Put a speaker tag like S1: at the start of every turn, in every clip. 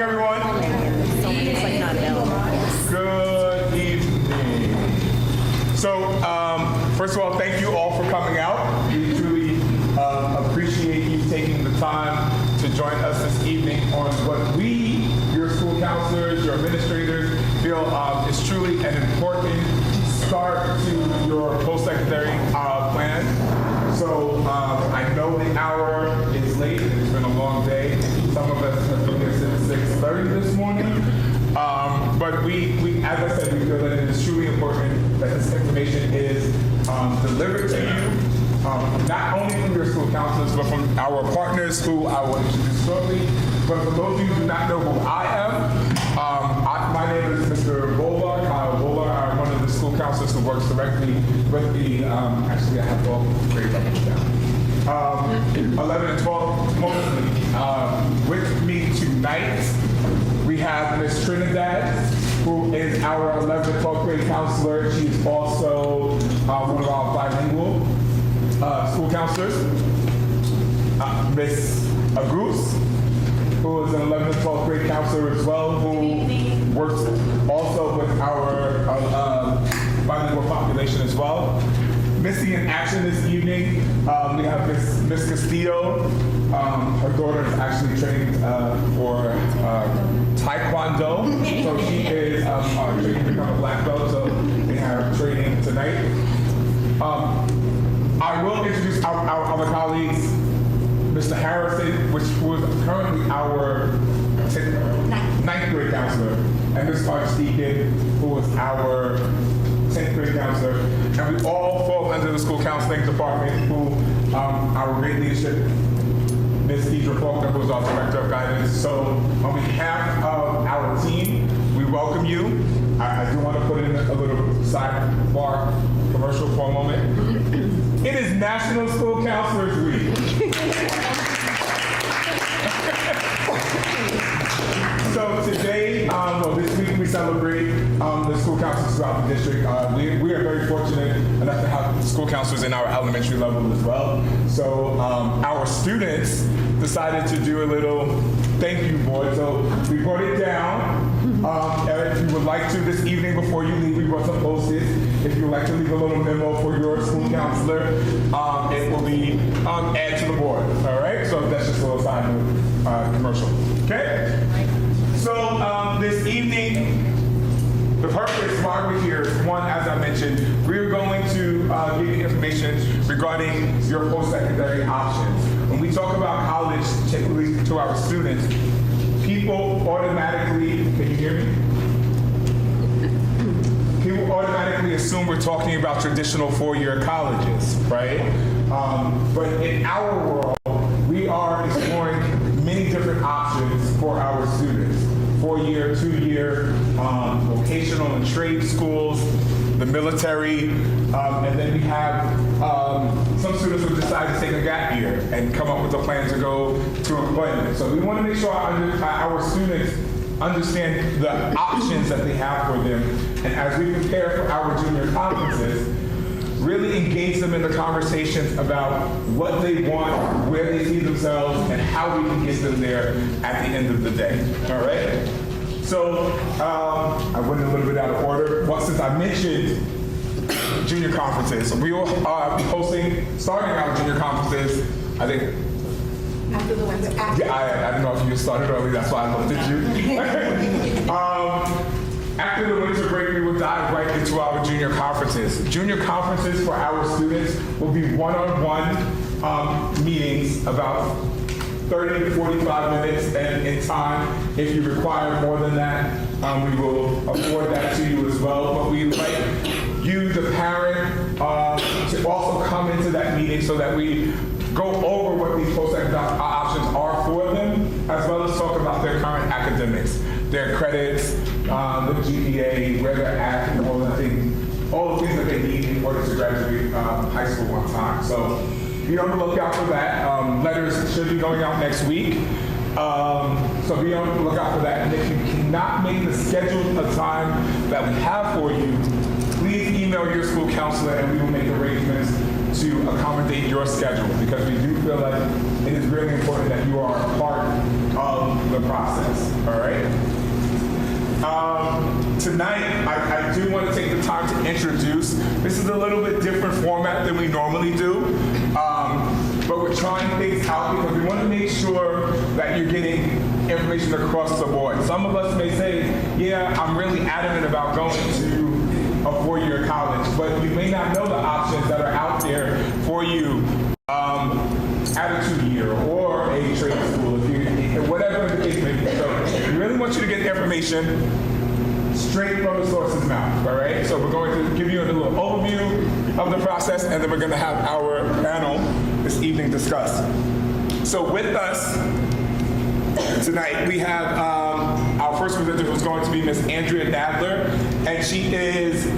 S1: everyone. Good evening. So, first of all, thank you all for coming out. We truly appreciate you taking the time to join us this evening on what we, your school counselors, your administrators, feel is truly an important start to your post-secondary plan. So I know the hour is late. It's been a long day. Some of us have been here since 6:30 this morning. But we, as I said, we feel that it is truly important that this information is delivered to you, not only from your school counselors, but from our partners who I will introduce shortly. But for those of you who do not know who I am, my name is Mr. Bolar, Kyle Bolar. I'm one of the school counselors who works directly with the, actually I have all grade levels down. 11 and 12 mostly. With me tonight, we have Miss Trinidad, who is our 11th and 12th grade counselor. She is also one of our bilingual school counselors. Miss Agus, who is an 11th and 12th grade counselor as well, who works also with our bilingual population as well. Missing in action this evening, we have Miss Castillo. Her daughter is actually trained for Taekwondo, so she is training to become a black belt, so they have training tonight. I will introduce our other colleagues, Mr. Harrison, which was currently our 9th grade counselor, and Ms. Archdeacon, who was our 10th grade counselor, and we all fall under the school counseling department, who our great leadership, Ms. Deidre Faulkner, who is our director of guidance. So on behalf of our team, we welcome you. I do want to put in a little sidebar commercial for a moment. It is National School Counselors Week. So today, this week we celebrate the school counselors throughout the district. We are very fortunate enough to have school counselors in our elementary level as well. So our students decided to do a little thank you board. So we brought it down. If you would like to this evening before you leave, we brought some post-its. If you would like to leave a little memo for your school counselor, it will be add to the board. All right? So that's just a little side commercial. Okay? So this evening, the purpose why we're here is one, as I mentioned, we're going to give you information regarding your post-secondary options. When we talk about college, particularly to our students, people automatically, can you hear me? People automatically assume we're talking about traditional four-year colleges, right? But in our world, we are exploring many different options for our students. 4-year, 2-year, vocational and trade schools, the military, and then we have some students who decide to take a gap year and come up with a plan to go to employment. So we want to make sure our students understand the options that they have for them, and as we prepare for our junior conferences, really engage them in the conversations about what they want, where they see themselves, and how we can get them there at the end of the day. All right? So I went a little bit out of order. Well, since I mentioned junior conferences, we will be starting our junior conferences, I think.
S2: After the winter.
S1: Yeah, I don't know if you started early, that's why I looked at you. After the winter break, we will dive right into our junior conferences. Junior conferences for our students will be one-on-one meetings, about 30 to 45 minutes in time. If you require more than that, we will afford that to you as well. But we would like you, the parent, to also come into that meeting so that we go over what these post-secondary options are for them, as well as talk about their current academics, their credits, the GPA, where they're at, and all the things that they need in order to graduate high school on time. So be on the lookout for that. Letters should be going out next week. So be on the lookout for that. And if you cannot make the scheduled time that we have for you, please email your school counselor and we will make arrangements to accommodate your schedule, because we do feel like it is really important that you are a part of the process, all right? Tonight, I do want to take the time to introduce. This is a little bit different format than we normally do, but we're trying things out because we want to make sure that you're getting information across the board. Some of us may say, yeah, I'm really adamant about going to a four-year college, but you may not know the options that are out there for you at a 2-year or a trade school, whatever the case may be. So we really want you to get information straight from the source's mouth, all right? So we're going to give you a little overview of the process, and then we're going to have our panel this evening discuss. So with us tonight, we have our first presenter who's going to be Miss Andrea Nadler, and she is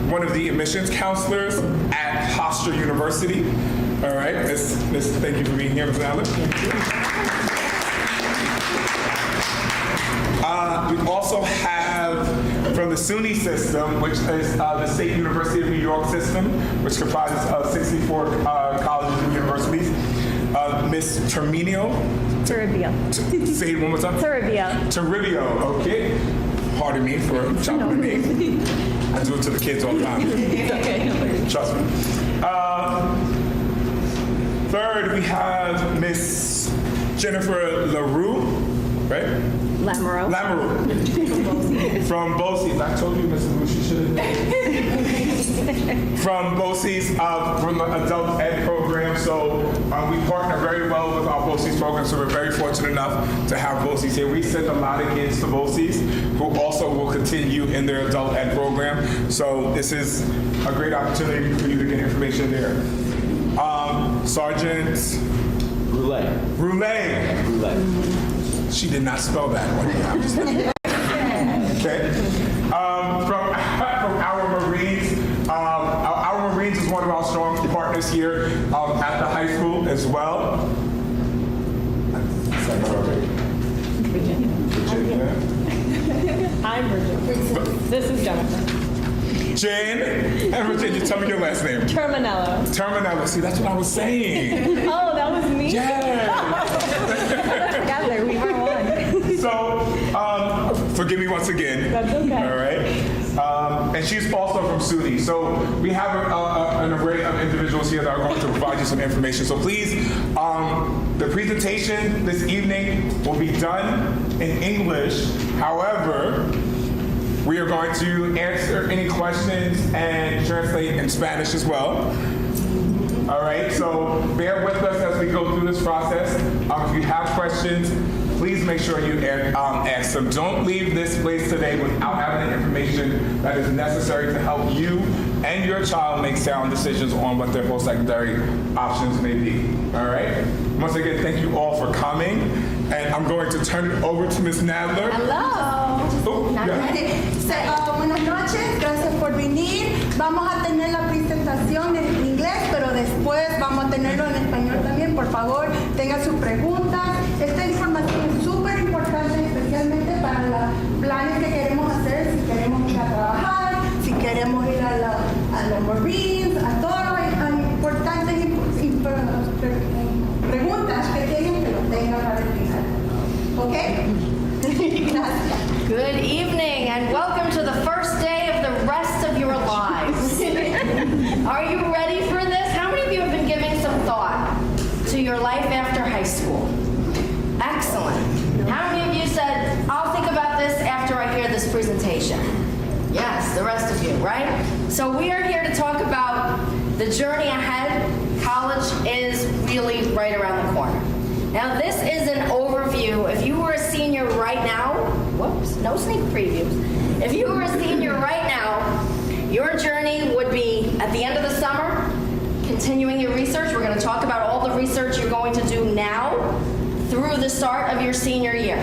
S1: one of the admissions counselors at Hofstra University. All right, Miss, thank you for being here, Ms. Nadler. We also have from the SUNY system, which is the State University of New York system, which comprises of 64 colleges and universities, Miss Terminio.
S3: Toribio.
S1: Say it one more time.
S3: Toribio.
S1: Toribio, okay. Pardon me for chopping the name. I do it to the kids all the time.
S3: Okay.
S1: Trust me. Third, we have Miss Jennifer LaRue, right?
S3: Lamoureux.
S1: From BOCES. I told you, Mrs. LaRue, she should have. From BOCES, from the adult ed program. So we partner very well with our BOCES program, so we're very fortunate enough to have BOCES here. We send a lot of kids to BOCES who also will continue in their adult ed program. So this is a great opportunity for you to get information there. Sergeant Roulette. She did not spell that one. Okay. From our Marines, our Marines is one of our strong partners here at the high school as well. Virginia.
S3: I'm Virginia. This is Jennifer.
S1: Jen and Virginia, tell me your last name.
S3: Terminello.
S1: See, that's what I was saying.
S3: Oh, that was me?
S1: Yeah.
S3: Together, we were one.
S1: So, forgive me once again.
S3: That's okay.
S1: All right. And she's also from SUNY. So we have an array of individuals here that are going to provide you some information. So please, the presentation this evening will be done in English. However, we are going to answer any questions and translate in Spanish as well. All right, so bear with us as we go through this process. If you have questions, please make sure you ask them. Don't leave this place today without having the information that is necessary to help you and your child make sound decisions on what their post-secondary options may be. All right? Once again, thank you all for coming. And I'm going to turn it over to Ms. Nadler.
S3: Hello.
S1: Oh, yeah.
S4: Buenas noches, gracias por venir. Vamos a tener la presentación en inglés, pero después vamos a tenerlo en español también. Por favor, tengan sus preguntas. Esta información es súper importante, especialmente para los planes que queremos hacer, si queremos ir a trabajar, si queremos ir a los Marines, a todas las importantes preguntas que tienen, que lo tengan para el final. ¿Ok? Gracias.
S5: Good evening and welcome to the first day of the rest of your lives. Are you ready for this? How many of you have been giving some thought to your life after high school? Excellent. How many of you said, I'll think about this after I hear this presentation? Yes, the rest of you, right? So we are here to talk about the journey ahead. College is really right around the corner. Now this is an overview. If you were a senior right now, whoops, no sneak previews. If you were a senior right now, your journey would be at the end of the summer, continuing your research. We're going to talk about all the research you're going to do now through the start of your senior year.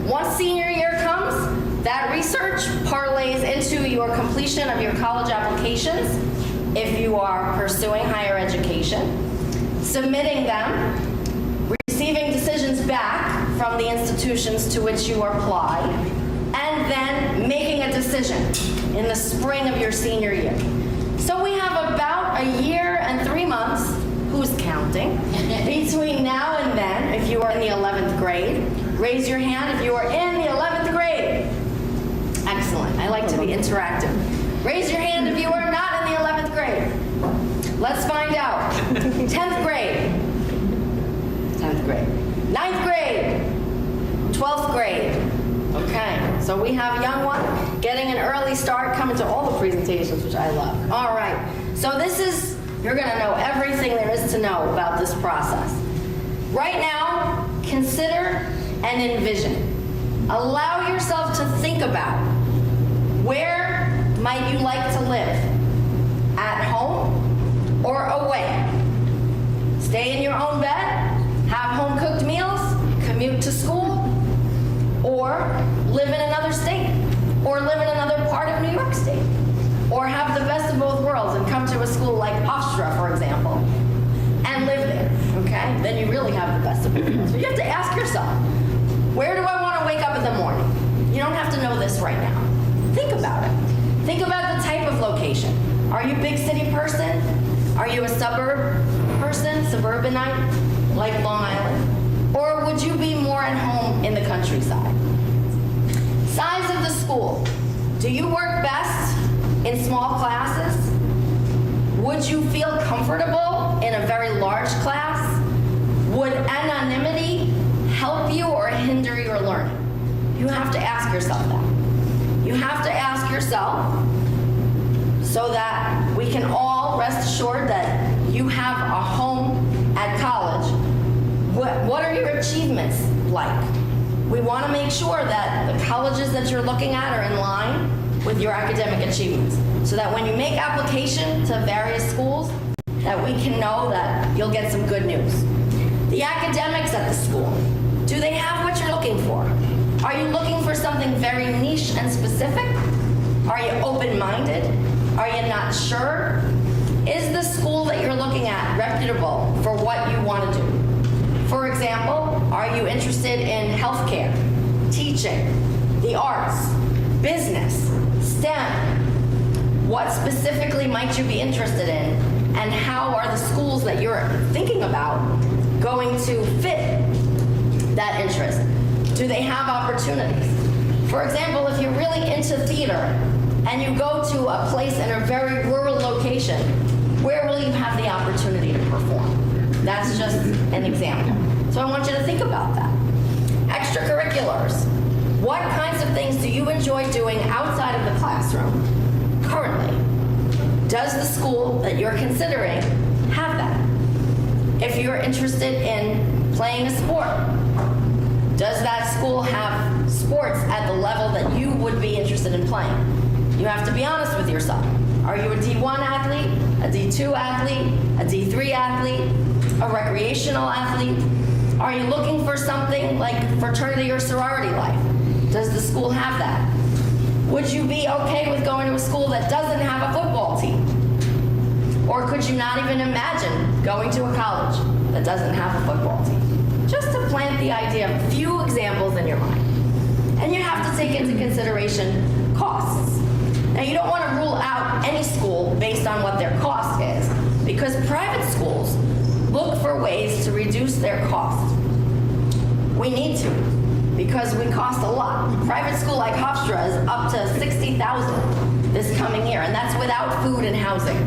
S5: Once senior year comes, that research parlays into your completion of your college applications, if you are pursuing higher education, submitting them, receiving decisions back from the institutions to which you apply, and then making a decision in the spring of your senior year. So we have about a year and 3 months, who's counting, between now and then, if you are in the 11th grade, Raise your hand if you are in the 11th grade. Excellent. I like to be interactive. Raise your hand if you are not in the 11th grade. Let's find out. 10th grade. 10th grade. 9th grade. 12th grade. Okay, so we have a young one getting an early start, coming to all the presentations, which I love. All right, so you're gonna know everything there is to know about this process. Right now, consider and envision. Allow yourself to think about where might you like to live? At home or away? Stay in your own bed? Have home-cooked meals? Commute to school? Or live in another state? Or live in another part of New York State? Or have the best of both worlds and come to a school like Hofstra, for example, and live there, okay? Then you really have the best of both worlds. But you have to ask yourself, where do I want to wake up in the morning? You don't have to know this right now. Think about it. Think about the type of location. Are you a big city person? Are you a suburb person, suburbanite, like Long Island? Or would you be more at home in the countryside? Size of the school. Do you work best in small classes? Would you feel comfortable in a very large class? Would anonymity help you or hinder your learning? You have to ask yourself that. You have to ask yourself so that we can all rest assured that you have a home at college. What are your achievements like? We want to make sure that the colleges that you're looking at are in line with your academic achievements, so that when you make application to various schools, that we can know that you'll get some good news. The academics at the school, do they have what you're looking for? Are you looking for something very niche and specific? Are you open-minded? Are you not sure? Is the school that you're looking at reputable for what you want to do? For example, are you interested in healthcare, teaching, the arts, business, STEM? What specifically might you be interested in? And how are the schools that you're thinking about going to fit that interest? Do they have opportunities? For example, if you're really into theater and you go to a place in a very rural location, where will you have the opportunity to perform? That's just an example. So I want you to think about that. Extracurriculars. What kinds of things do you enjoy doing outside of the classroom currently? Does the school that you're considering have that? If you're interested in playing a sport, does that school have sports at the level that you would be interested in playing? You have to be honest with yourself. Are you a D1 athlete, a D2 athlete, a D3 athlete, a recreational athlete? Are you looking for something like fraternity or sorority life? Does the school have that? Would you be okay with going to a school that doesn't have a football team? Or could you not even imagine going to a college that doesn't have a football team? Just to plant the idea of a few examples in your mind. And you have to take into consideration costs. Now, you don't want to rule out any school based on what their cost is, because private schools look for ways to reduce their cost. We need to, because we cost a lot. A private school like Hofstra is up to $60,000 this coming year, and that's without food and housing.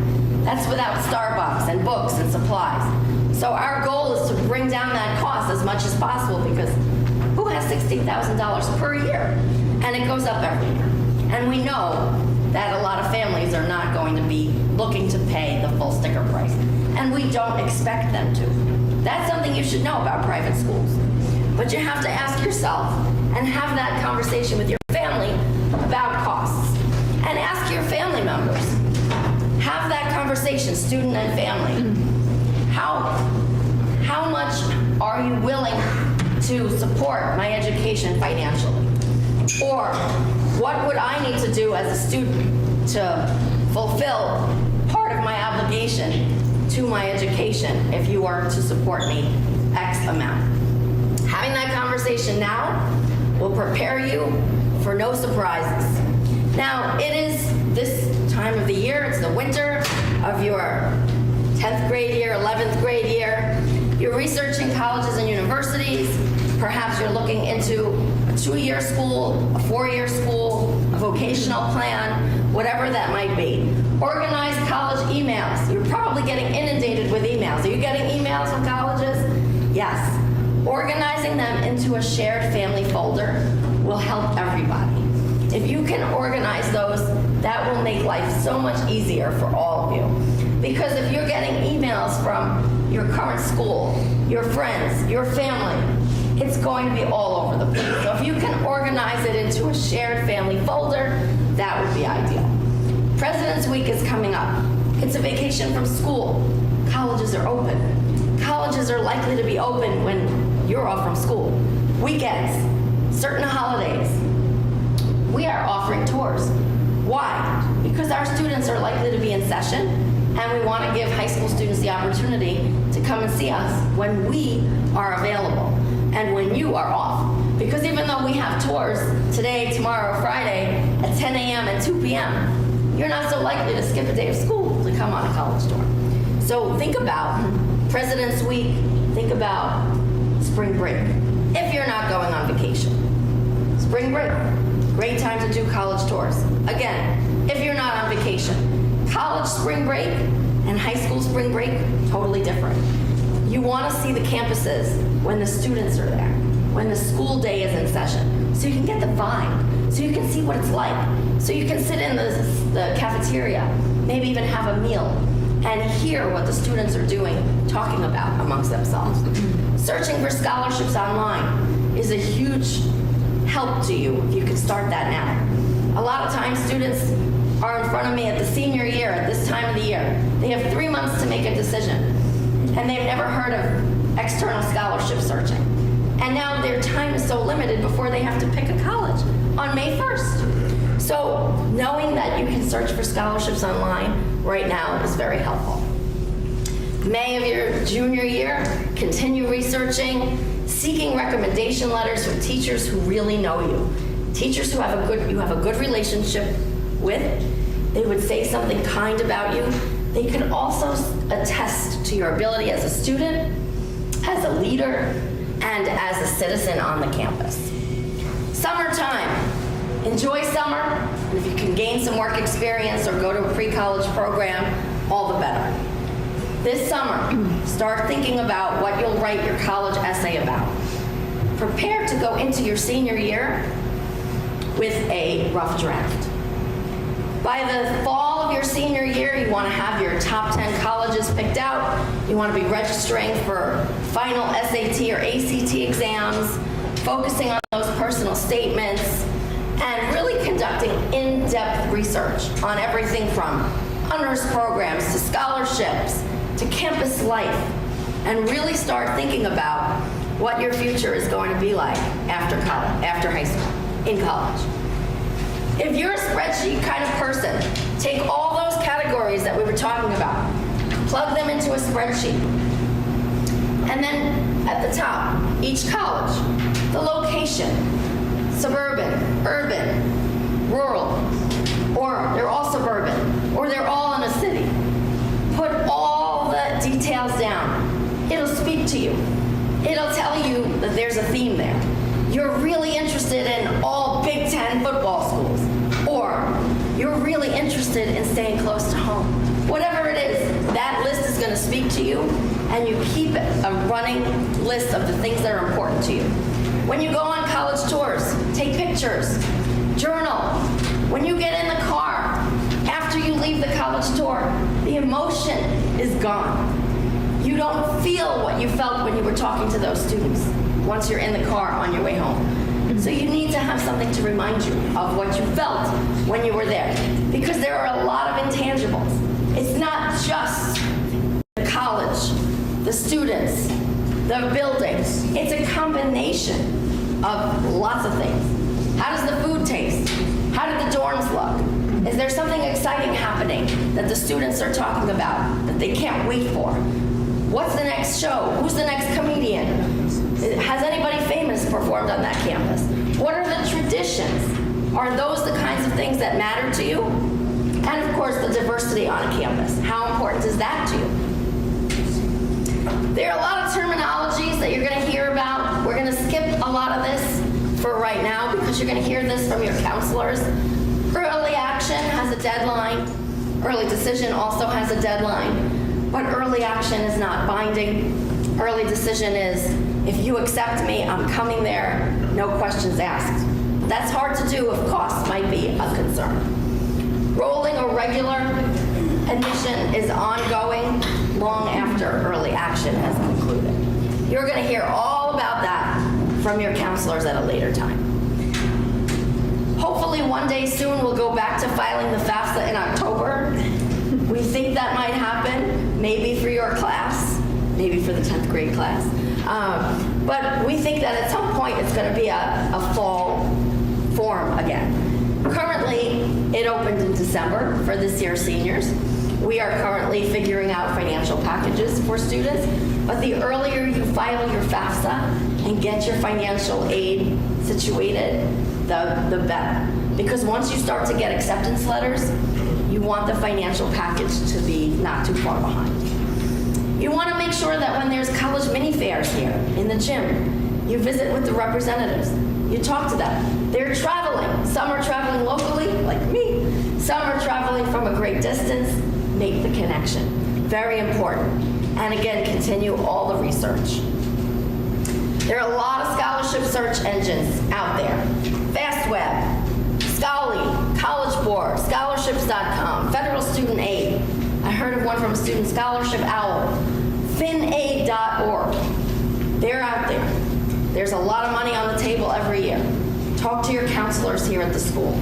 S5: That's without Starbucks and books and supplies. So our goal is to bring down that cost as much as possible, because who has $60,000 per year? And it goes up every year. And we know that a lot of families are not going to be looking to pay the full sticker price. And we don't expect them to. That's something you should know about private schools. But you have to ask yourself and have that conversation with your family about costs. And ask your family members. Have that conversation, student and family. How much are you willing to support my education financially? Or what would I need to do as a student to fulfill part of my obligation to my education if you are to support me X amount? Having that conversation now will prepare you for no surprises. Now, it is this time of the year, it's the winter of your 10th grade year, 11th grade year. You're researching colleges and universities. Perhaps you're looking into a 2-year school, a 4-year school, a vocational plan, whatever that might be. Organize college emails. You're probably getting inundated with emails. Are you getting emails from colleges? Yes. Organizing them into a shared family folder will help everybody. If you can organize those, that will make life so much easier for all of you. Because if you're getting emails from your current school, your friends, your family, it's going to be all over the place. So if you can organize it into a shared family folder, that would be ideal. President's Week is coming up. It's a vacation from school. Colleges are open. Colleges are likely to be open when you're off from school. Weekends, certain holidays. We are offering tours. Why? Because our students are likely to be in session, and we want to give high school students the opportunity to come and see us when we are available and when you are off. Because even though we have tours today, tomorrow, Friday at 10 a.m. and 2 p.m., you're not so likely to skip a day of school to come on a college tour. So think about President's Week, think about spring break, if you're not going on vacation. Spring break, great time to do college tours. Again, if you're not on vacation. College spring break and high school spring break, totally different. You want to see the campuses when the students are there, when the school day is in session, so you can get the vibe, so you can see what it's like, so you can sit in the cafeteria, maybe even have a meal, and hear what the students are doing, talking about amongst themselves. Searching for scholarships online is a huge help to you if you can start that now. A lot of times students are in front of me at the senior year, at this time of the year. They have 3 months to make a decision, and they've never heard of external scholarship searching. And now their time is so limited before they have to pick a college on May 1st. So knowing that you can search for scholarships online right now is very helpful. May of your junior year, continue researching, seeking recommendation letters from teachers who really know you. Teachers who you have a good relationship with. They would say something kind about you. They could also attest to your ability as a student, as a leader, and as a citizen on the campus. Summertime. Enjoy summer, and if you can gain some work experience or go to a pre-college program, all the better. This summer, start thinking about what you'll write your college essay about. Prepare to go into your senior year with a rough draft. By the fall of your senior year, you want to have your top 10 colleges picked out. You want to be registering for final SAT or ACT exams, focusing on those personal statements, and really conducting in-depth research on everything from honors programs to scholarships to campus life, and really start thinking about what your future is going to be like after college, after high school, in college. If you're a spreadsheet kind of person, take all those categories that we were talking about, plug them into a spreadsheet, and then at the top, each college, the location, suburban, urban, rural, or they're all suburban, or they're all in a city. Put all the details down. It'll speak to you. It'll tell you that there's a theme there. You're really interested in all Big Ten football schools, or you're really interested in staying close to home. Whatever it is, that list is going to speak to you, and you keep a running list of the things that are important to you. When you go on college tours, take pictures, journal. When you get in the car, after you leave the college tour, the emotion is gone. You don't feel what you felt when you were talking to those students once you're in the car on your way home. So you need to have something to remind you of what you felt when you were there, because there are a lot of intangibles. It's not just the college, the students, the buildings. It's a combination of lots of things. How does the food taste? How do the dorms look? Is there something exciting happening that the students are talking about that they can't wait for? What's the next show? Who's the next comedian? Has anybody famous performed on that campus? What are the traditions? Are those the kinds of things that matter to you? And of course, the diversity on a campus. How important is that to you? There are a lot of terminologies that you're going to hear about. We're going to skip lot of this for right now because you're going to hear this from your counselors. Early action has a deadline. Early decision also has a deadline. But early action is not binding. Early decision is, if you accept me, I'm coming there, no questions asked. That's hard to do if costs might be a concern. Rolling or regular admission is ongoing long after early action has concluded. You're going to hear all about that from your counselors at a later time. Hopefully one day soon we'll go back to filing the FAFSA in October. We think that might happen, maybe for your class, maybe for the 10th grade class. But we think that at some point it's going to be a fall form again. Currently, it opened in December for this year's seniors. We are currently figuring out financial packages for students, but the earlier you file your FAFSA and get your financial aid situated, the better. Because once you start to get acceptance letters, you want the financial package to be not too far behind. You want to make sure that when there's college mini fairs here in the gym, you visit with the representatives. You talk to them. They're traveling. Some are traveling locally, like me. Some are traveling from a great distance. Make the connection. Very important. And again, continue all the research. There are a lot of scholarship search engines out there. FastWeb, Scholly, College Board, Scholarships.com, Federal Student Aid. I heard of one from Student Scholarship Owl, FinAid.org. They're out there. There's a lot of money on the table every year. Talk to your counselors here at the school.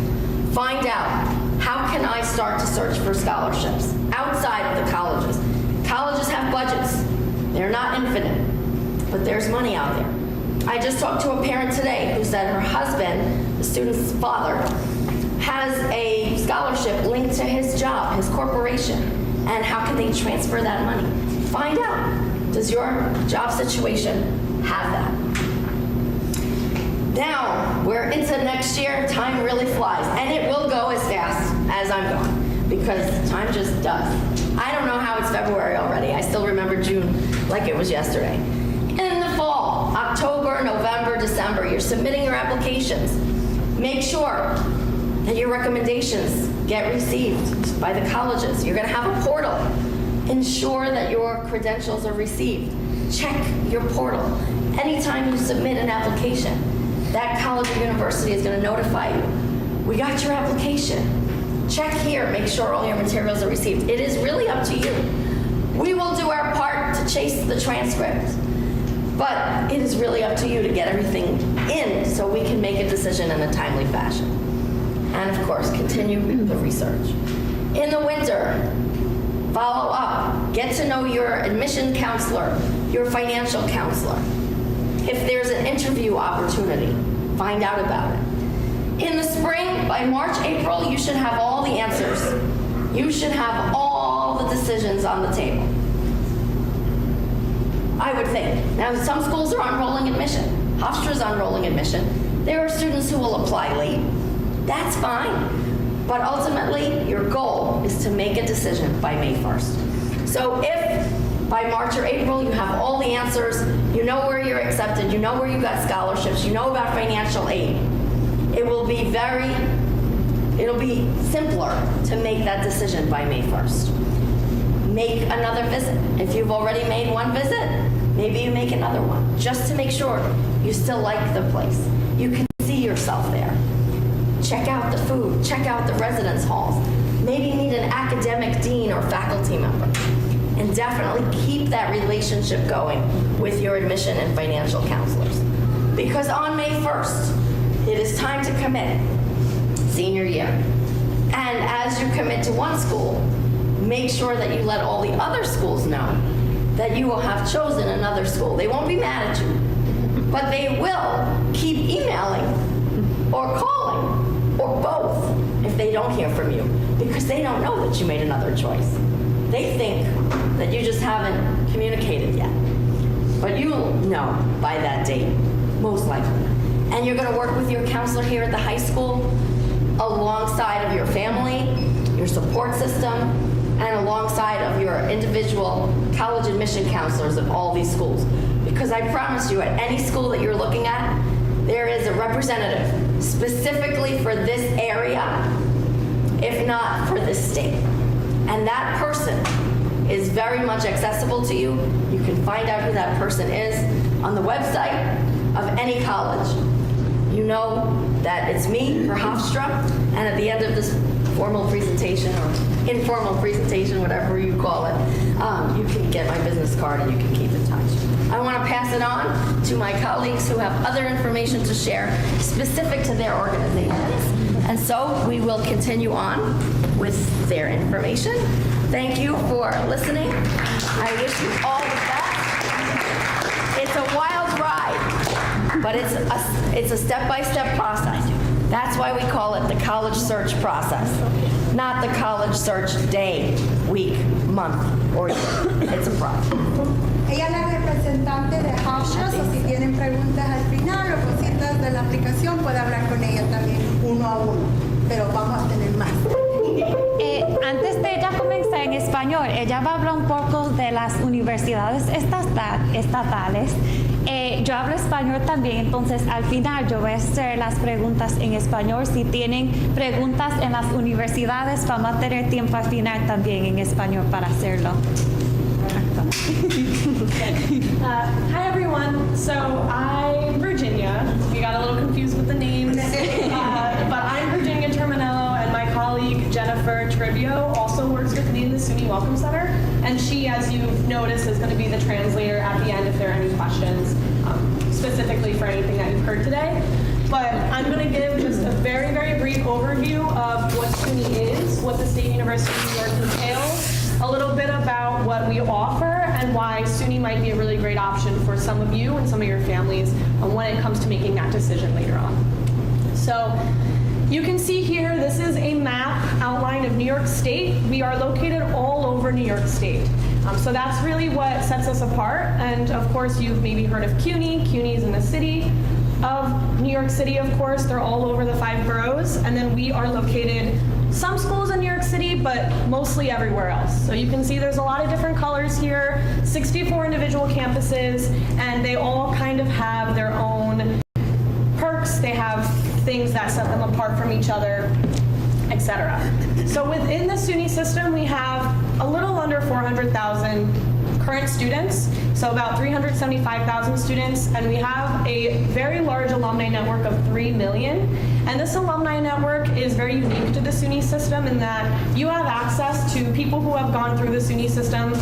S5: Find out, how can I start to search for scholarships outside of the colleges? Colleges have budgets. They're not infinite, but there's money out there. I just talked to a parent today who said her husband, the student's father, has a scholarship linked to his job, his corporation, and how can they transfer that money? Find out, does your job situation have that? Now, we're into next year, time really flies, and it will go as fast as I'm going, because time just does. I don't know how it's February already. I still remember June like it was yesterday. In the fall, October, November, December, you're submitting your applications. Make sure that your recommendations get received by the colleges. You're going to have a portal. Ensure that your credentials are received. Check your portal. Anytime you submit an application, that college or university is going to notify you. We got your application. Check here, make sure all your materials are received. It is really up to you. We will do our part to chase the transcript, but it is really up to you to get everything in so we can make a decision in a timely fashion. And of course, continue the research. In the winter, follow up. Get to know your admission counselor, your financial counselor. If there's an interview opportunity, find out about it. In the spring, by March, April, you should have all the answers. You should have all the decisions on the table. I would think. Now, some schools are on rolling admission. Hofstra's on rolling admission. There are students who will apply late. That's fine. But ultimately, your goal is to make a decision by May 1st. So if by March or April you have all the answers, you know where you're accepted, you know where you got scholarships, you know about financial aid, it'll be simpler to make that decision by May 1st. Make another visit. If you've already made one visit, maybe you make another one, just to make sure you still like the place. You can see yourself there. Check out the food, check out the residence halls. Maybe meet an academic dean or faculty member. And definitely keep that relationship going with your admission and financial counselors. Because on May 1st, it is time to commit, senior year. And as you commit to one school, make sure that you let all the other schools know that you will have chosen another school. They won't be mad at you, but they will keep emailing or calling or both if they don't hear from you, because they don't know that you made another choice. They think that you just haven't communicated yet. But you'll know by that date, most likely. And you're going to work with your counselor here at the high school alongside of your family, your support system, and alongside of your individual college admission counselors at all these schools. Because I promise you, at any school that you're looking at, there is a representative specifically for this area, if not for this state. And that person is very much accessible to you. You can find out who that person is on the website of any college. You know that it's me for Hofstra, and at the end of this formal presentation or informal presentation, whatever you call it, you can get my business card and you can keep in touch. I want to pass it on to my colleagues who have other information to share specific to their organizations. And so we will continue on with their information. Thank you for listening. I wish you all the best. It's a wild ride, but it's a step-by-step process. That's why we call it the college search process, not the college search day, week, month, or year. It's a process.
S4: Ella es la representante de Hofstra, o si tienen preguntas al final o cositas de la aplicación, puede hablar con ella también uno a uno, pero vamos a tener más.
S3: Antes de ella comenzar en español, ella va a hablar un poco de las universidades estatales. Yo hablo español también, entonces al final yo voy a hacer las preguntas en español. Si tienen preguntas en las universidades, vamos a tener tiempo al final también en español para hacerlo.
S6: Hi everyone. So I'm Virginia. You got a little confused with the names, but I'm Virginia Terminello, and my colleague Jennifer Trivio also works with me in the SUNY Welcome Center, and she, as you've noticed, is going to be the translator at the end if there are any questions specifically for anything that you've heard today. But I'm going to give just a very, very brief overview of what SUNY is, what the State University of New York entails, a little bit about what we offer, and why SUNY might be a really great option for some of you and some of your families when it comes to making that decision later on. So you can see here, this is a map outline of New York State. We are located all over New York State. So that's really what sets us apart. And of course, you've maybe heard of CUNY. CUNY is in the city of New York City, of course. They're all over the 5 boroughs. And then we are located some schools in New York City, but mostly everywhere else. So you can see there's a lot of different colors here, 64 individual campuses, and they all kind of have their own perks. They have things that set them apart from each other, etc. So within the SUNY system, we have a little under 400,000 current students, so about 375,000 students, and we have a very large alumni network of 3 million. And this alumni network is very unique to the SUNY system in that you have access to people who have gone through the SUNY system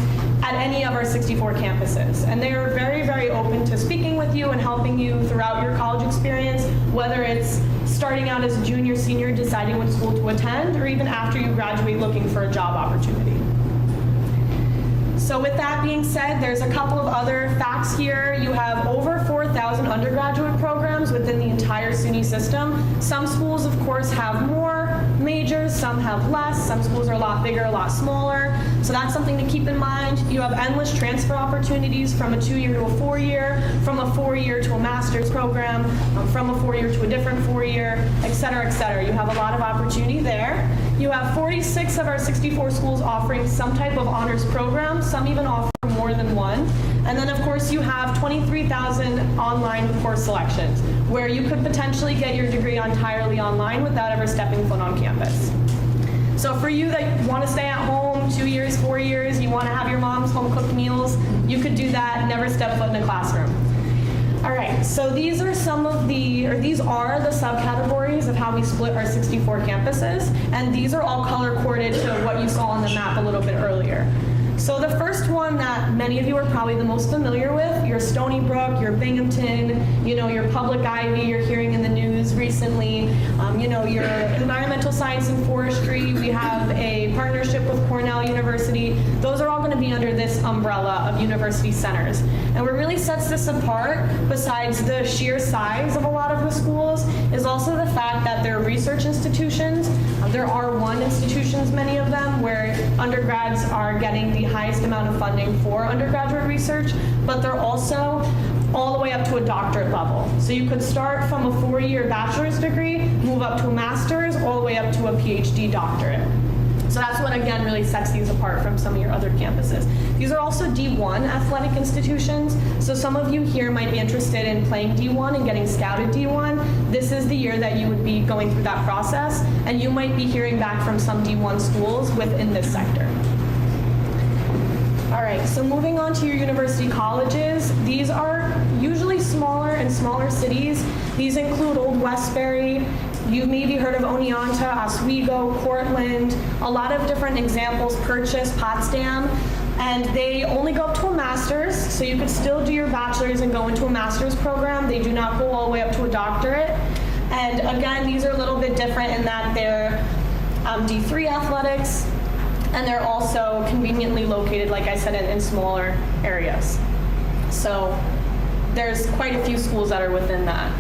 S6: at any of our 64 campuses. And they are very, very open to speaking with you and helping you throughout your college experience, whether it's starting out as a junior, senior, deciding what school to attend, or even after you graduate looking for a job opportunity. So with that being said, there's a couple of other facts here. You have over 4,000 undergraduate programs within the entire SUNY system. Some schools, of course, have more majors, some have less. Some schools are a lot bigger, a lot smaller. So that's something to keep in mind. You have endless transfer opportunities from a 2-year to a 4-year, from a 4-year to a master's program, from a 4-year to a different 4-year, et cetera, et cetera. You have a lot of opportunity there. You have 46 of our 64 schools offering some type of honors program. Some even offer more than one. And then, of course, you have 23,000 online course selections, where you could potentially get your degree entirely online without ever stepping foot on campus. So for you that want to stay at home 2 years, 4 years, you want to have your mom's home-cooked meals, you could do that, never step foot in a classroom. All right, so these are these are the subcategories of how we split our 64 campuses, and these are all color-coded to what you saw on the map a little bit earlier. So the first one that many of you are probably the most familiar with, your Stony Brook, your Binghamton, your Public Ivy you're hearing in the news recently, your Environmental Science and Forestry. We have a partnership with Cornell University. Those are all going to be under this umbrella of university centers. And what really sets this apart, besides the sheer size of a lot of the schools, is also the fact that they're research institutions. There are R1 institutions, many of them, where undergrads are getting the highest amount of funding for undergraduate research, but they're also all the way up to a doctorate level. So you could start from a 4-year bachelor's degree, move up to a master's, all the way up to a PhD doctorate. So that's what, again, really sets these apart from some of your other campuses. These are also D1 athletic institutions. So some of you here might be interested in playing D1 and getting scouted D1. This is the year that you would be going through that process, and you might be hearing back from some D1 schools within this sector. All right, so moving on to your university colleges, these are usually smaller and smaller cities. These include Old Westbury. You've maybe heard of Oneonta, Oswego, Cortland, a lot of different examples, Purchase, Potsdam, and they only go up to a master's, so you could still do your bachelor's and go into a master's program. They do not go all the way up to a doctorate. And again, these are a little bit different in that they're D3 athletics, and they're also conveniently located, like I said, in smaller areas. So there's quite a few schools that are within that.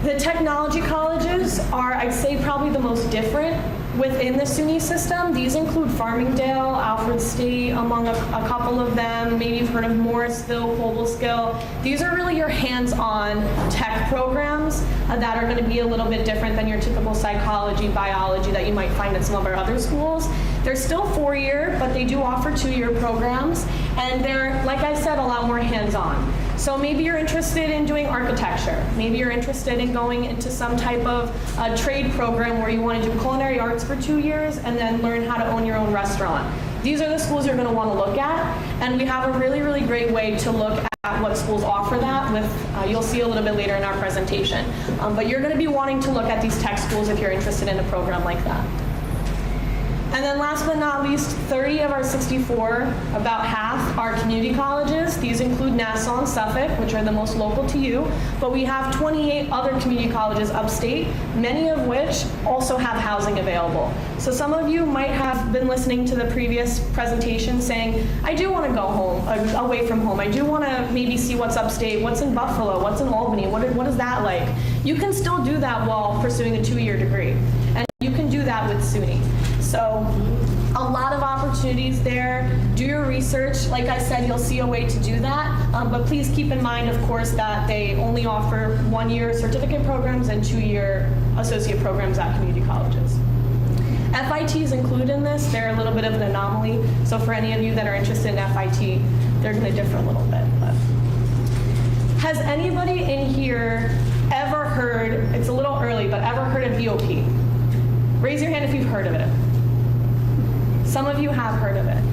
S6: The technology colleges are, I'd say, probably the most different within the SUNY system. These include Farmingdale, Alfred State, among a couple of them. Maybe you've heard of Morrisville, Cobleskill. These are really your hands-on tech programs that are going to be a little bit different than your typical psychology, biology that you might find at some of our other schools. They're still 4-year, but they do offer 2-year programs, and they're, like I said, a lot more hands-on. So maybe you're interested in doing architecture. Maybe you're interested in going into some type of trade program where you want to do culinary arts for 2 years and then learn how to own your own restaurant. These are the schools you're going to want to look at, and we have a really, really great way to look at what schools offer that with, you'll see a little bit later in our presentation. But you're going to be wanting to look at these tech schools if you're interested in a program like that. And then last but not least, 30 of our 64, about half, are community colleges. These include Nassau and Suffolk, which are the most local to you, but we have 28 other community colleges upstate, many of which also have housing available. So some of you might have been listening to the previous presentation saying, I do want to go home, away from home. I do want to maybe see what's upstate, what's in Buffalo, what's in Albany, what is that like? You can still do that while pursuing a 2-year degree, and you can do that with SUNY. So a lot of opportunities there. Do your research. Like I said, you'll see a way to do that. But please keep in mind, of course, that they only offer 1-year certificate programs and 2-year associate programs at community colleges. FITs included in this. They're a little bit of an anomaly. So for any of you that are interested in FIT, they're going to differ a little bit. But has anybody in here ever heard, it's a little early, but ever heard of EOP? Raise your hand if you've heard of it. Some of you have heard of it.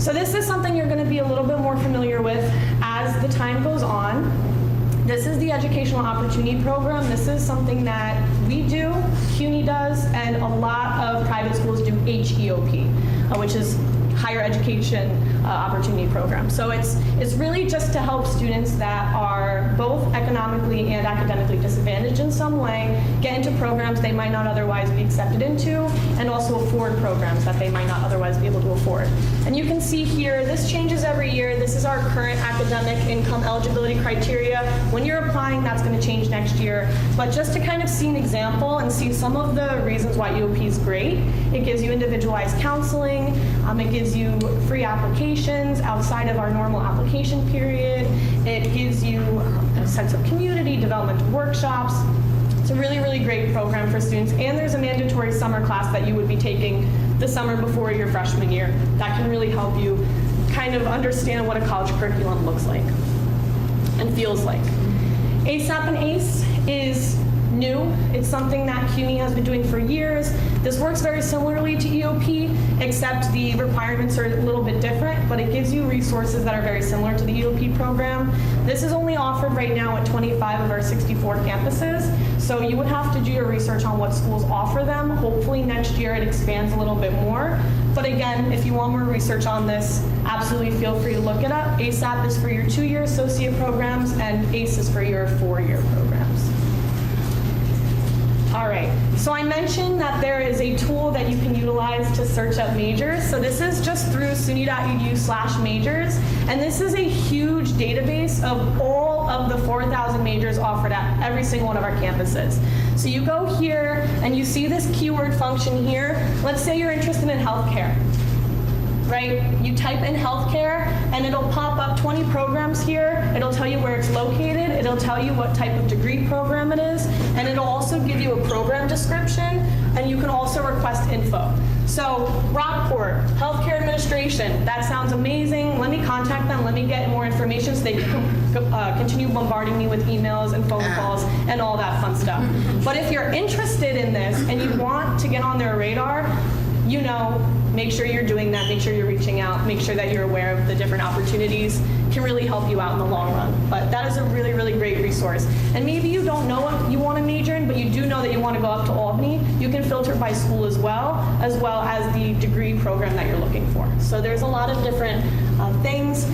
S6: So this is something you're going to be a little bit more familiar with as the time goes on. This is the Educational Opportunity Program. This is something that we do, CUNY does, and a lot of private schools do HEOP, which is Higher Education Opportunity Program. So it's really just to help students that are both economically and academically disadvantaged in some way get into programs they might not otherwise be accepted into, and also afford programs that they might not otherwise be able to afford. And you can see here, this changes every year. This is our current academic income eligibility criteria. When you're applying, that's going to change next year. But just to kind of see an example and see some of the reasons why EOP is great, it gives you individualized counseling, it gives you free applications outside of our normal application period, it gives you a sense of community, development workshops. It's a really, really great program for students, and there's a mandatory summer class that you would be taking the summer before your freshman year that can really help you kind of understand what a college curriculum looks like and feels like. ASAP and ACE is new. It's something that CUNY has been doing for years. This works very similarly to EOP, except the requirements are a little bit different, but it gives you resources that are very similar to the EOP program. This is only offered right now at 25 of our 64 campuses, so you would have to do your research on what schools offer them. Hopefully next year it expands a little bit more. But again, if you want more research on this, absolutely feel free to look it up. ASAP is for your 2-year associate programs, and ACE is for your 4-year programs. All right, so I mentioned that there is a tool that you can utilize to search up majors. So this is just through suny.edu/majors, and this is a huge database of all of the 4,000 majors offered at every single one of our campuses. So you go here and you see this keyword function here. Let's say you're interested in healthcare. right? You type in healthcare and it'll pop up 20 programs here. It'll tell you where it's located. It'll tell you what type of degree program it is. And it'll also give you a program description, and you can also request info. So Rockport, healthcare administration, that sounds amazing. Let me contact them. Let me get more information so they can continue bombarding me with emails and phone calls and all that fun stuff. But if you're interested in this and you want to get on their radar, you know, make sure you're doing that, make sure you're reaching out, make sure that you're aware of the different opportunities. Can really help you out in the long run. But that is a really, really great resource. And maybe you don't know what you want to major in, but you do know that you want to go up to Albany. You can filter by school as well as the degree program that you're looking for. So there's a lot of different things.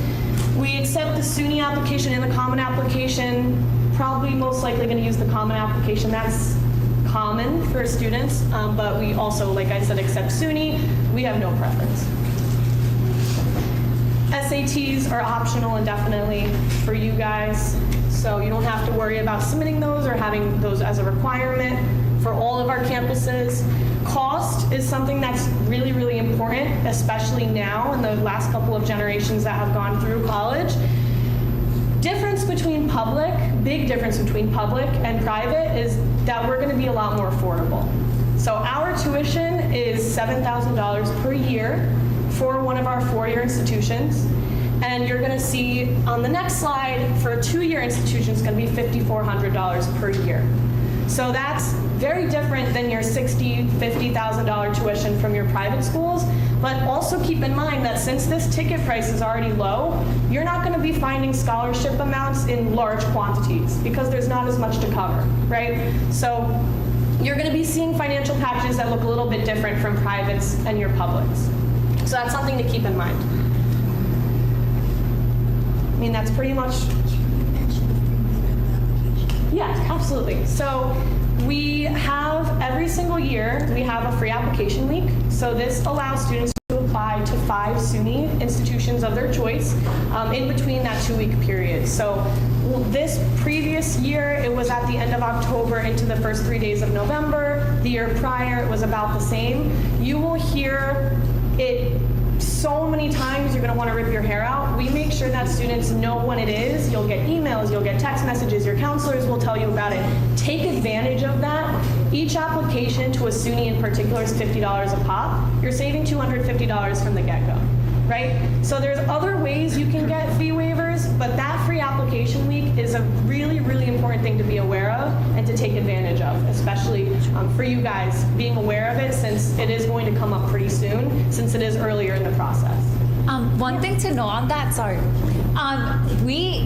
S6: We accept the SUNY application and the common application. Probably most likely going to use the common application. That's common for students, but we also, like I said, accept SUNY. We have no preference. SATs are optional indefinitely for you guys, so you don't have to worry about submitting those or having those as a requirement for all of our campuses. Cost is something that's really, really important, especially now in the last couple of generations that have gone through college. Difference between public, big difference between public and private is that we're going to be a lot more affordable. So our tuition is $7,000 per year for one of our four-year institutions. And you're going to see on the next slide, for a two-year institution, it's going to be $5,400 per year. So that's very different than your $60,000, $50,000 tuition from your private schools. But also keep in mind that since this ticket price is already low, you're not going to be finding scholarship amounts in large quantities because there's not as much to cover, right? So you're going to be seeing financial packages that look a little bit different from privates and your publics. So that's something to keep in mind. I mean, that's pretty much, yeah, absolutely. So we have, every single year, we have a free application week. So this allows students to apply to 5 SUNY institutions of their choice in between that 2-week period. So this previous year, it was at the end of October into the first 3 days of November. The year prior, it was about the same. You will hear it so many times, you're going to want to rip your hair out. We make sure that students know when it is. You'll get emails, you'll get text messages, your counselors will tell you about it. Take advantage of that. Each application to a SUNY in particular is $50 a pop. You're saving $250 from the get-go, right? So there's other ways you can get fee waivers, but that free application week is a really, really important thing to be aware of and to take advantage of, especially for you guys being aware of it, since it is going to come up pretty soon, since it is earlier in the process.
S3: One thing to know on that, sorry.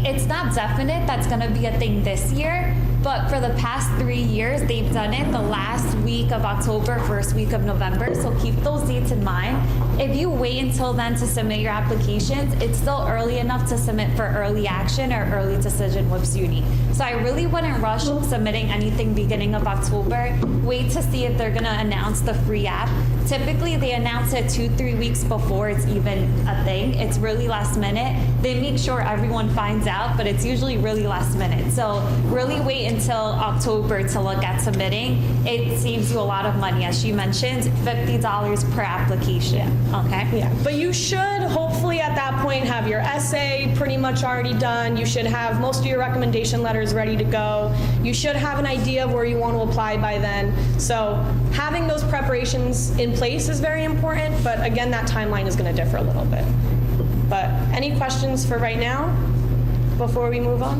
S3: It's not definite that's going to be a thing this year, but for the past 3 years, they've done it the last week of October, first week of November, so keep those dates in mind. If you wait until then to submit your applications, it's still early enough to submit for early action or early decision with SUNY. So I really wouldn't rush submitting anything beginning of October. Wait to see if they're going to announce the free app. Typically, they announce it 2-3 weeks before it's even a thing. It's really last minute. They make sure everyone finds out, but it's usually really last minute. So really wait until October to look at submitting. It saves you a lot of money. As she mentioned, $50 per application. Okay?
S6: Yeah, but you should hopefully at that point have your essay pretty much already done. You should have most of your recommendation letters ready to go. You should have an idea of where you want to apply by then. So having those preparations in place is very important, but again, that timeline is going to differ a little bit. But any questions for right now before we move on?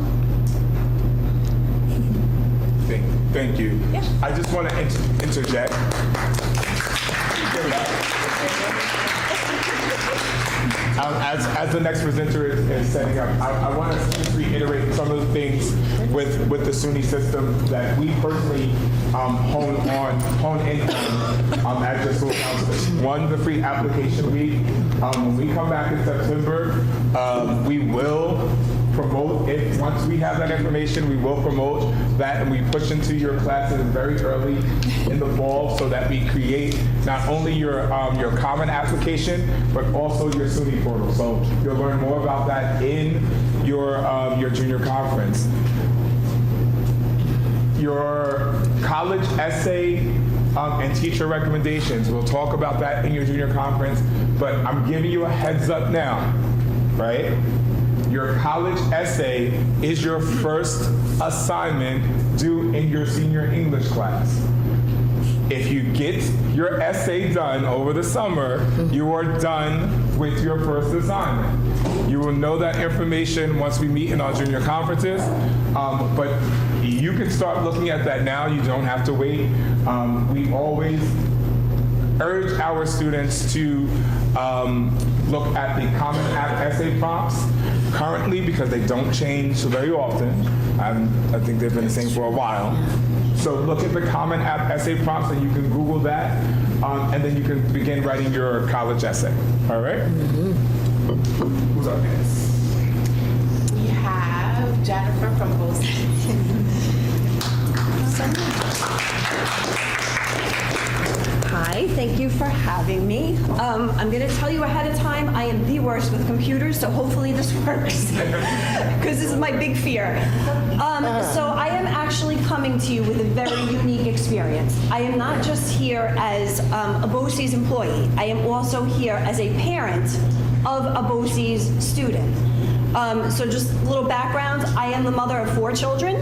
S1: Thank you.
S6: Yeah.
S1: I just want to interject. As the next presenter is setting up, I want to just reiterate some of the things with the SUNY system that we personally hone in on as your school counselors. One, the free application week. When we come back in September, we will promote it. Once we have that information, we will promote that, and we push into your classes very early in the fall so that we create not only your common application, but also your SUNY portal. So you'll learn more about that in your junior conference. Your college essay and teacher recommendations. We'll talk about that in your junior conference, but I'm giving you a heads up now, right? Your college essay is your first assignment due in your senior English class. If you get your essay done over the summer, you are done with your first assignment. You will know that information once we meet in our junior conferences, but you can start looking at that now. You don't have to wait. We always urge our students to look at the Common App essay prompts currently because they don't change so very often. I think they've been the same for a while. So look at the Common App essay prompts and you can Google that, and then you can begin writing your college essay. All right? Who's up next?
S2: We have Jennifer from
S7: Hi, thank you for having me. I'm going to tell you ahead of time, I am the worst with computers, so hopefully this works, because this is my big fear. So I am actually coming to you with a very unique experience. I am not just here as a BOCES employee. I am also here as a parent of a BOCES student. So just a little background, I am the mother of 4 children.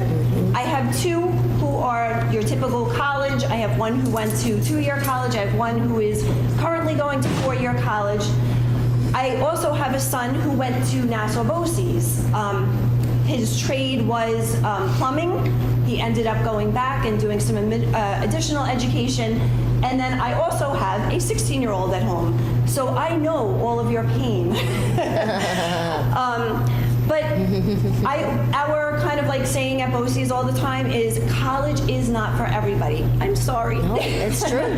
S7: I have 2 who are your typical college. I have one who went to 2-year college. I have one who is currently going to 4-year college. I also have a son who went to Nassau BOCES. His trade was plumbing. He ended up going back and doing some additional education. And then I also have a 16-year-old at home. So I know all of your pain. But our kind of like saying at BOCES all the time is college is not for everybody. I'm sorry.
S5: No, it's true.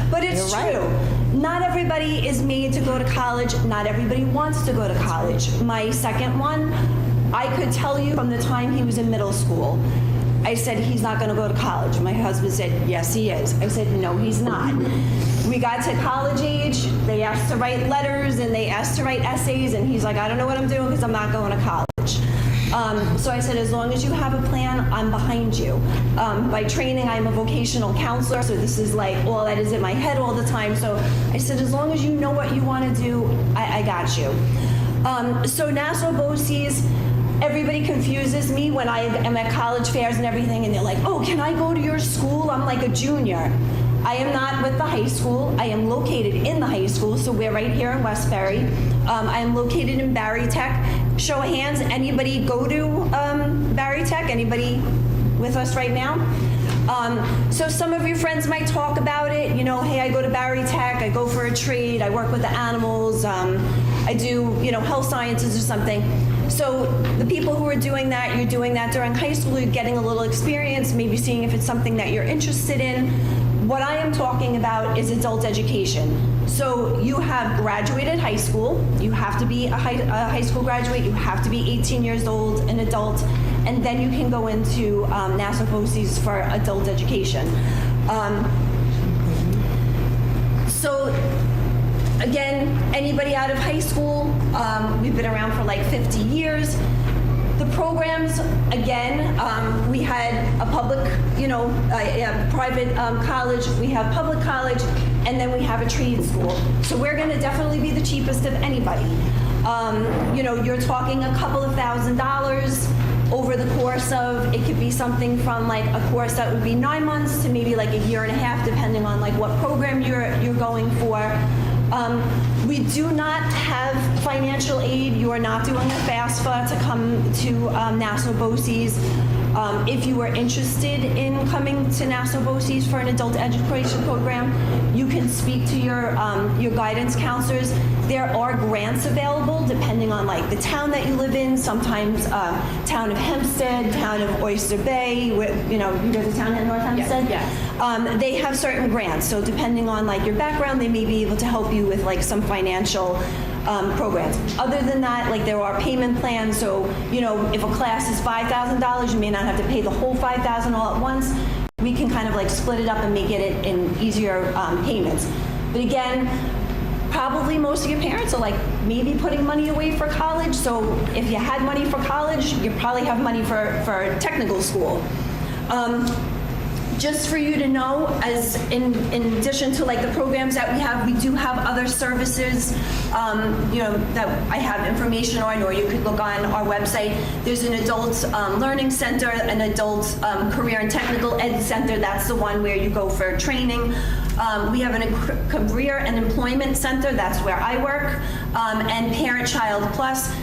S7: But it's
S5: You're
S7: true.
S5: right.
S7: Not everybody is made to go to college. Not everybody wants to go to college. My second one, I could tell you from the time he was in middle school, I said, he's not going to go to college. My husband said, yes, he is. I said, no, he's not. We got to college age. They asked to write letters and they asked to write essays. And he's like, I don't know what I'm doing because I'm not going to college. So I said, as long as you have a plan, I'm behind you. By training, I'm a vocational counselor. So this is like all that is in my head all the time. So I said, as long as you know what you want to do, I got you. So Nassau BOCES, everybody confuses me when I am at college fairs and everything, and they're like, oh, can I go to your school? I'm like a junior. I am not with the high school. I am located in the high school, so we're right here in Westbury. I am located in Barry Tech. Show of hands, anybody go to Barry Tech? Anybody with us right now? So some of your friends might talk about it, you know, hey, I go to Barry Tech, I go for a trade, I work with the animals, I do, you know, health sciences or something. So the people who are doing that, you're doing that during high school, you're getting a little experience, maybe seeing if it's something that you're interested in. What I am talking about is adult education. So you have graduated high school, you have to be a high school graduate, you have to be 18 years old, an adult, and then you can go into Nassau BOCES for adult education. So again, anybody out of high school, we've been around for like 50 years. The programs, again, we had a public, you know, private college, we have public college, and then we have a trade school. So we're gonna definitely be the cheapest of anybody. You know, you're talking a couple of $1,000s over the course of, it could be something from like a course that would be 9 months to maybe like a year and a half, depending on like what program you're going for. We do not have financial aid. You are not doing a FAFSA to come to Nassau BOCES. If you are interested in coming to Nassau BOCES for an adult education program, you can speak to your guidance counselors. There are grants available depending on like the town that you live in. Sometimes town of Hempstead, town of Oyster Bay, you know, you go to town in North Hempstead?
S6: Yes.
S7: They have certain grants. So depending on like your background, they may be able to help you with like some financial programs. Other than that, like there are payment plans. So, you know, if a class is $5,000, you may not have to pay the whole $5,000 all at once. We can kind of like split it up and make it in easier payments. But again, probably most of your parents are like maybe putting money away for college. So if you had money for college, you probably have money for technical school. Just for you to know, as in addition to like the programs that we do have other services, that I have information on, or you could look on our website. There's an adult learning center, an adult career and technical ed center. That's the one where you go for training. We have a career and employment center. That's where I work, and Parent Child Plus.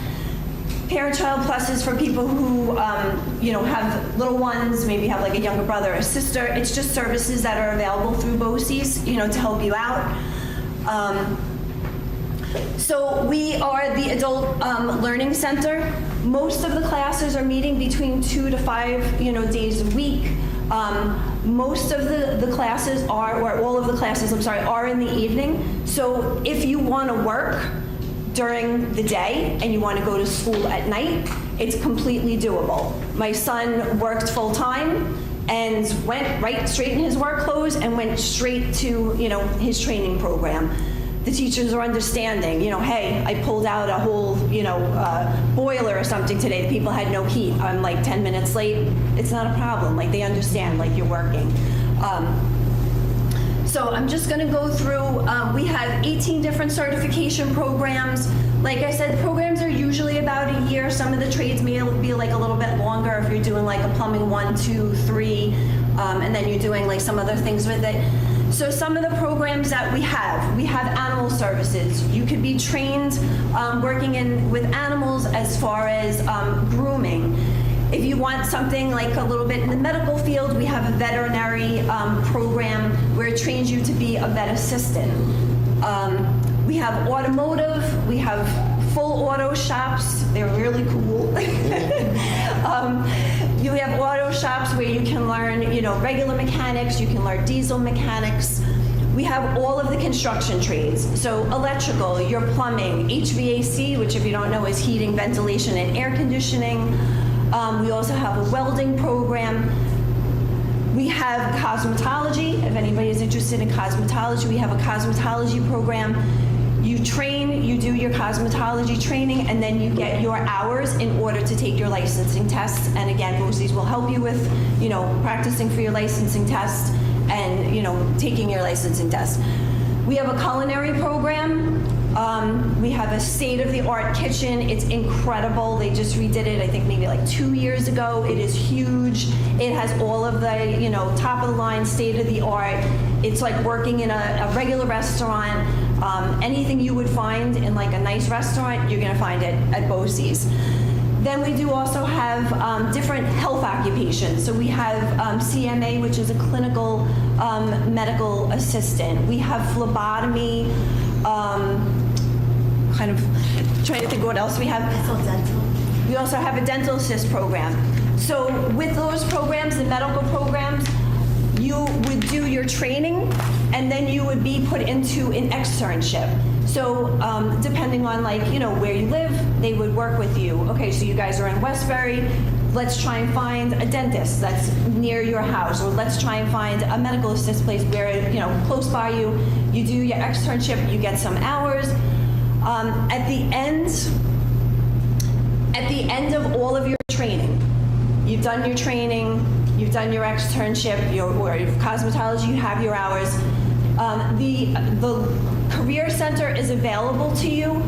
S7: Parent Child Plus is for people who, have little ones, maybe have like a younger brother or sister. It's just services that are available through BOCES, to help you out. So we are the Adult Learning Center. Most of the classes are meeting between 2 to 5, days a week. Most of the classes or all of the classes, are in the evening. So if you want to work during the day and you want to go to school at night, it's completely doable. My son worked full time and went right straight in his work clothes and went straight to his training program. The teachers are understanding, hey, I pulled out a whole boiler or something today. The people had no heat. I'm like 10 minutes late. It's not a problem. Like they understand, like you're working. So I'm just going to go through, we have 18 different certification programs. Like I said, programs are usually about a year. Some of the trades may be like a little bit longer if you're doing like a plumbing 1, 2, 3, and then you're doing like some other things with it. So some of the programs that we have animal services. You could be trained working with animals as far as grooming. If you want something like a little bit in the medical field, we have a veterinary program where it trains you to be a vet assistant. We have automotive, we have full auto shops. They're really cool. You have auto shops where you can learn, regular mechanics, you can learn diesel mechanics. We have all of the construction trades. So electrical, your plumbing, HVAC, which if you don't know is heating, ventilation, and air conditioning. We also have a welding program. We have cosmetology. If anybody is interested in cosmetology, we have a cosmetology program. You train, you do your cosmetology training, and then you get your hours in order to take your licensing tests. And again, BOCES will help you with, practicing for your licensing test and, taking your licensing test. We have a culinary program. We have a state-of-the-art kitchen. It's incredible. They just redid it, I think maybe like 2 years ago. It is huge. It has all of the, top-of-the-line, state-of-the-art. It's like working in a regular restaurant. Anything you would find in like a nice restaurant, you're gonna find it at BOCES. Then we do also have different health occupations. So we have CMA, which is a clinical medical assistant. We have phlebotomy, kind of trying to think what else we have. We also have a dental assist program. So with those programs, the medical programs, you would do your training and then you would be put into an externship. So depending on where you live, they would work with you. Okay, so you guys are in Westbury, let's try and find a dentist that's near your house, or let's try and find a medical assist place where, close by you. You do your externship, you get some hours. At the end of all of your training, you've done your training, you've done your externship, your cosmetology, you have your hours. The Career Center is available to you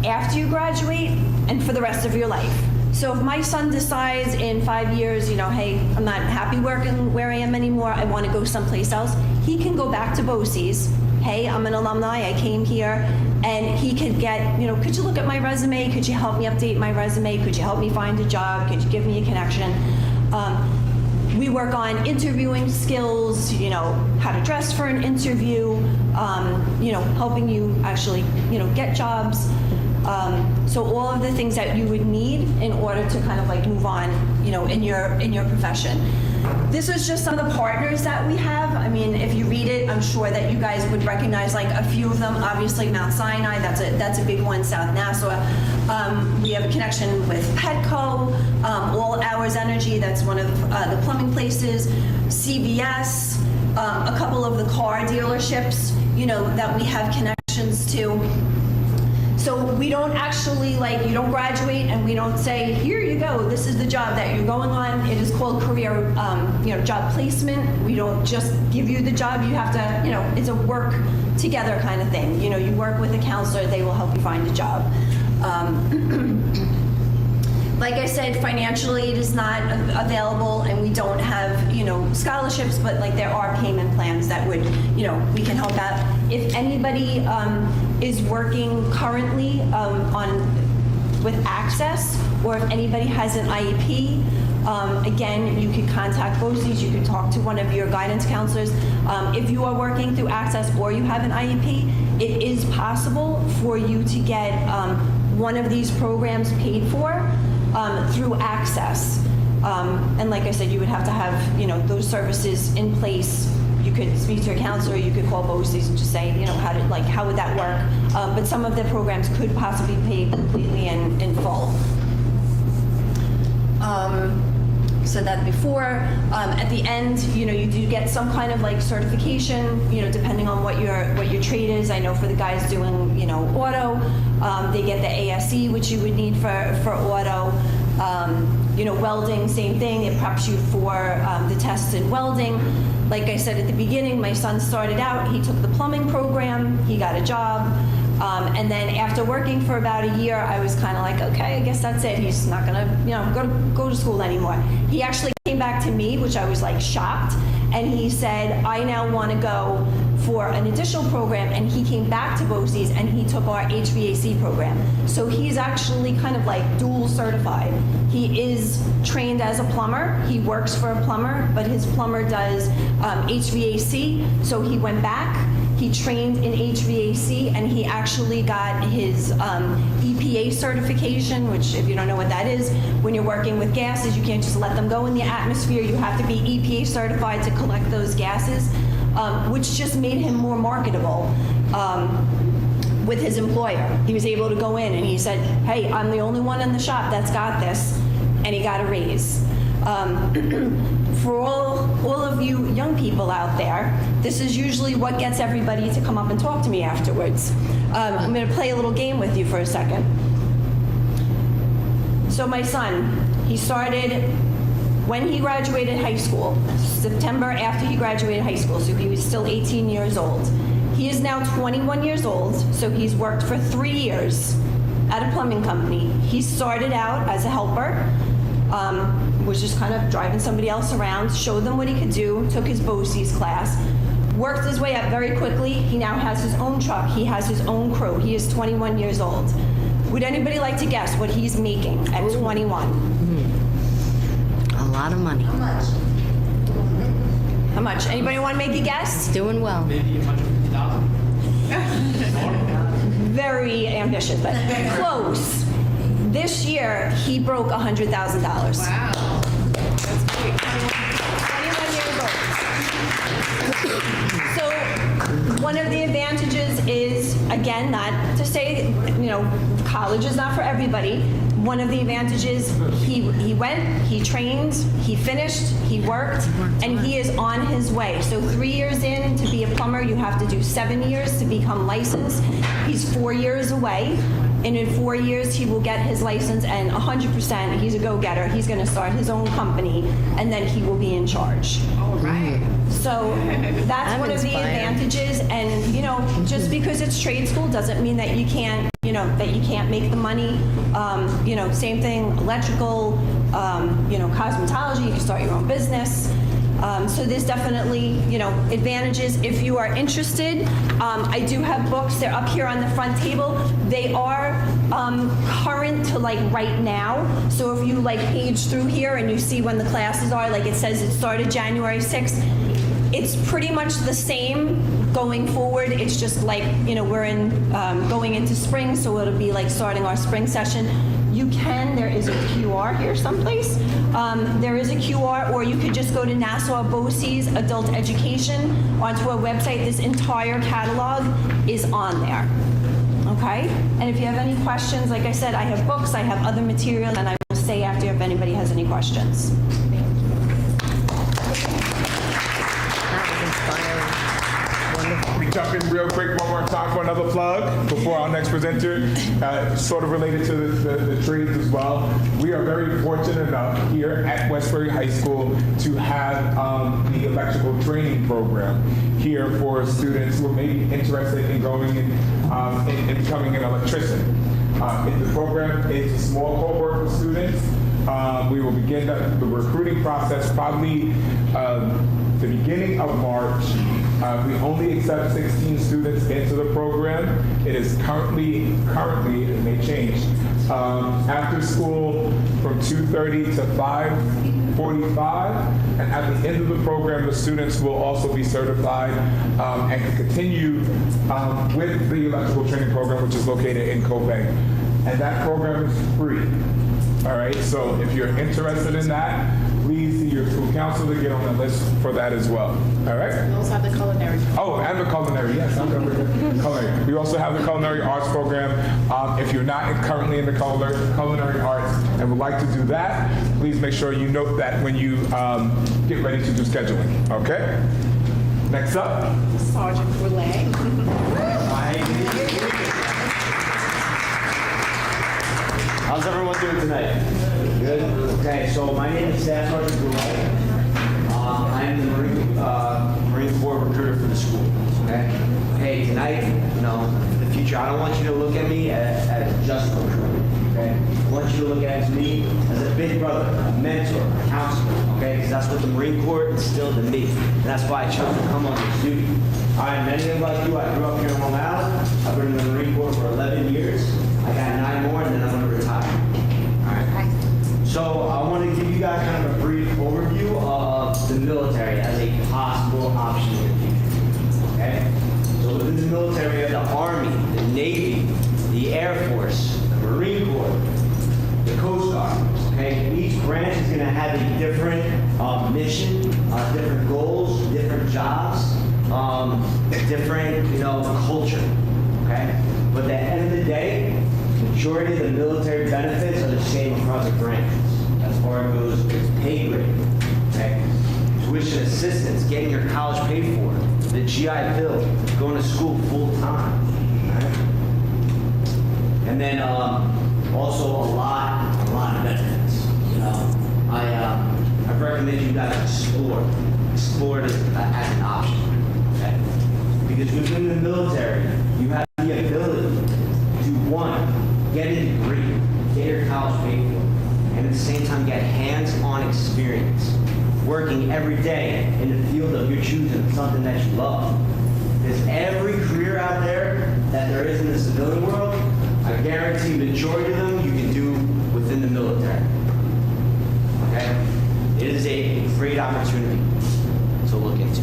S7: after you graduate and for the rest of your life. So if my son decides in 5 years, hey, I'm not happy working where I am anymore, I want to go someplace else, he can go back to BOCES. Hey, I'm an alumni, I came here, and he could get, could you look at my resume? Could you help me update my resume? Could you help me find a job? Could you give me a connection? We work on interviewing skills, how to dress for an interview, helping you actually, get jobs. So all of the things that you would need in order to kind of move on, in your profession. This is just some of the partners that we have. I mean, if you read it, I'm sure that you guys would recognize a few of them. Obviously, Mount Sinai, that's a big one. South Nassau. We have a connection with Petco, All Hours Energy. That's one of the plumbing places. CVS, a couple of the car dealerships, that we have connections to. So we don't actually, like, you don't graduate and we don't say, here you go, this is the job that you're going on. It is called career, job placement. We don't just give you the job. You have to, it's a work together kind of thing. You work with a counselor, they will help you find a job. Like I said, financial aid is not available, and we don't have, scholarships, but like there are payment plans that would, we can help out. If anybody is working currently with Access, or if anybody has an IEP, again, you could contact BOCES, you could talk to one of your guidance counselors. If you are working through Access or you have an IEP, it is possible for you to get one of these programs paid for through Access. And like I said, you would have to have, those services in place. You could speak to your counselor, you could call BOCES and just say, how would that work? But some of the programs could possibly pay completely in full. So that before, at the end, you do get some kind of like certification, depending on what your trade is. I know for the guys doing, auto, they get the ASE, which you would need for auto. Welding, same thing. It preps you for the tests in welding. Like I said at the beginning, my son started out, he took the plumbing program, he got a job. And then after working for about a year, I was kind of like, okay, I guess that's it. He's not gonna, go to school anymore. He actually came back to me, which I was like shocked. And he said, I now want to go for an additional program. And he came back to BOCES and he took our HVAC program. So he's actually kind of like dual certified. He is trained as a plumber. He works for a plumber, but his plumber does HVAC. So he went back. He trained in HVAC, and he actually got his EPA certification, which, if you don't know what that is, when you're working with gases, you can't just let them go in the atmosphere. You have to be EPA certified to collect those gases, which just made him more marketable with his employer. He was able to go in, and he said, hey, I'm the only one in the shop that's got this, and he got a raise. For all of you young people out there, this is usually what gets everybody to come up and talk to me afterwards. I'm going to play a little game with you for a second. So my son, he started when he graduated high school, September after he graduated high school, so he was still 18 years old. He is now 21 years old, so he's worked for 3 years at a plumbing company. He started out as a helper, was just kind of driving somebody else around, showed them what he could do, took his BOCES class, worked his way up very quickly. He now has his own truck. He has his own crew. He is 21 years old. Would anybody like to guess what he's making at 21?
S8: A lot of money.
S7: How much? Anybody want to make a guess?
S8: Doing well.
S9: Maybe 150,000.
S7: Very ambitious, but close. This year, he broke $100,000.
S2: Wow. That's great.
S7: 21 years old. So one of the advantages is, again, not to say, college is not for everybody. One of the advantages, he went, he trained, he finished, he worked, and he is on his way. So 3 years in, to be a plumber, you have to do 7 years to become licensed. He's 4 years away. And in 4 years, he will get his license, and 100%, he's a go-getter. He's going to start his own company, and then he will be in charge.
S2: All right.
S7: So that's
S8: I'm
S7: one of the
S8: inspired.
S7: advantages. And, just because it's trade school doesn't mean that you can't, that you can't make the money. Same thing, electrical, cosmetology, you can start your own business. So there's definitely, advantages. If you are interested, I do have books. They're up here on the front table. They are current to right now. So if you page through here and you see when the classes are, it says it started January 6th. It's pretty much the same going forward. It's just we're in going into spring, so it'll be starting our spring session. There is a QR here someplace. There is a QR, or you could just go to Nassau BOCES Adult Education onto our website. This entire catalog is on there. Okay? And if you have any questions, like I said, I have books, I have other materials, and I will stay after if anybody has any questions.
S8: That was inspiring. Wonderful.
S1: We jump in real quick one more time for another plug before our next presenter, sort of related to the trades as well. We are very fortunate enough here at Westbury High School to have the electrical training program here for students who are maybe interested in going in becoming an electrician. The program is a small cohort of students. We will begin the recruiting process probably the beginning of March. We only accept 16 students into the program. It is currently, it may change, after school from 2:30 to 5:45. And at the end of the program, the students will also be certified and can continue with the electrical training program, which is located in Copiague. And that program is free. All right, so if you're interested in that, please see your school counselor to get on the list for that as well. All right?
S2: We also have the culinary.
S1: Oh, and the culinary, yes. I'm gonna culinary. We also have the culinary arts program. If you're not currently in the culinary arts and would like to do that, please make sure you note that when you get ready to do scheduling. Okay? Next up.
S2: Sergeant Bourlet.
S9: How's everyone doing tonight? Good? Okay, so my name is Staff Sergeant Bourlet. I'm the Marine Corps recruiter for the school. Okay? Hey, tonight, in the future, I don't want you to look at me as just a recruiter. Okay? I want you to look at me as a big brother, a mentor, a counselor. Okay? Because that's what the Marine Corps instilled in me. And that's why I chose to come on this duty. All right, many of like you, I grew up here in Long Island. I've been in the Marine Corps for 11 years. I got 9 more, and then I'm going to retire. All right. So I want to give you guys kind of a brief overview of the military as a possible option in the future. Okay. So within the military, we have the Army, the Navy, the Air Force, the Marine Corps, the Coast Guard. Okay. And each branch is going to have a different mission, different goals, different jobs, different culture. Okay. But at the end of the day, majority of the military benefits are the same across the branches. As far as goes, it's pay grade, okay? Tuition assistance, getting your college paid for, the GI Bill, going to school full time, right? And then also a lot of benefits. I recommend you guys explore it as an option, okay? Because within the military, you have the ability to, one, get a degree, get your college paid for, and at the same time get hands-on experience, working every day in the field of your choosing, something that you love. Because every career out there that there is in the civilian world, I guarantee the majority of them you can do within the military. Okay? It is a great opportunity to look into.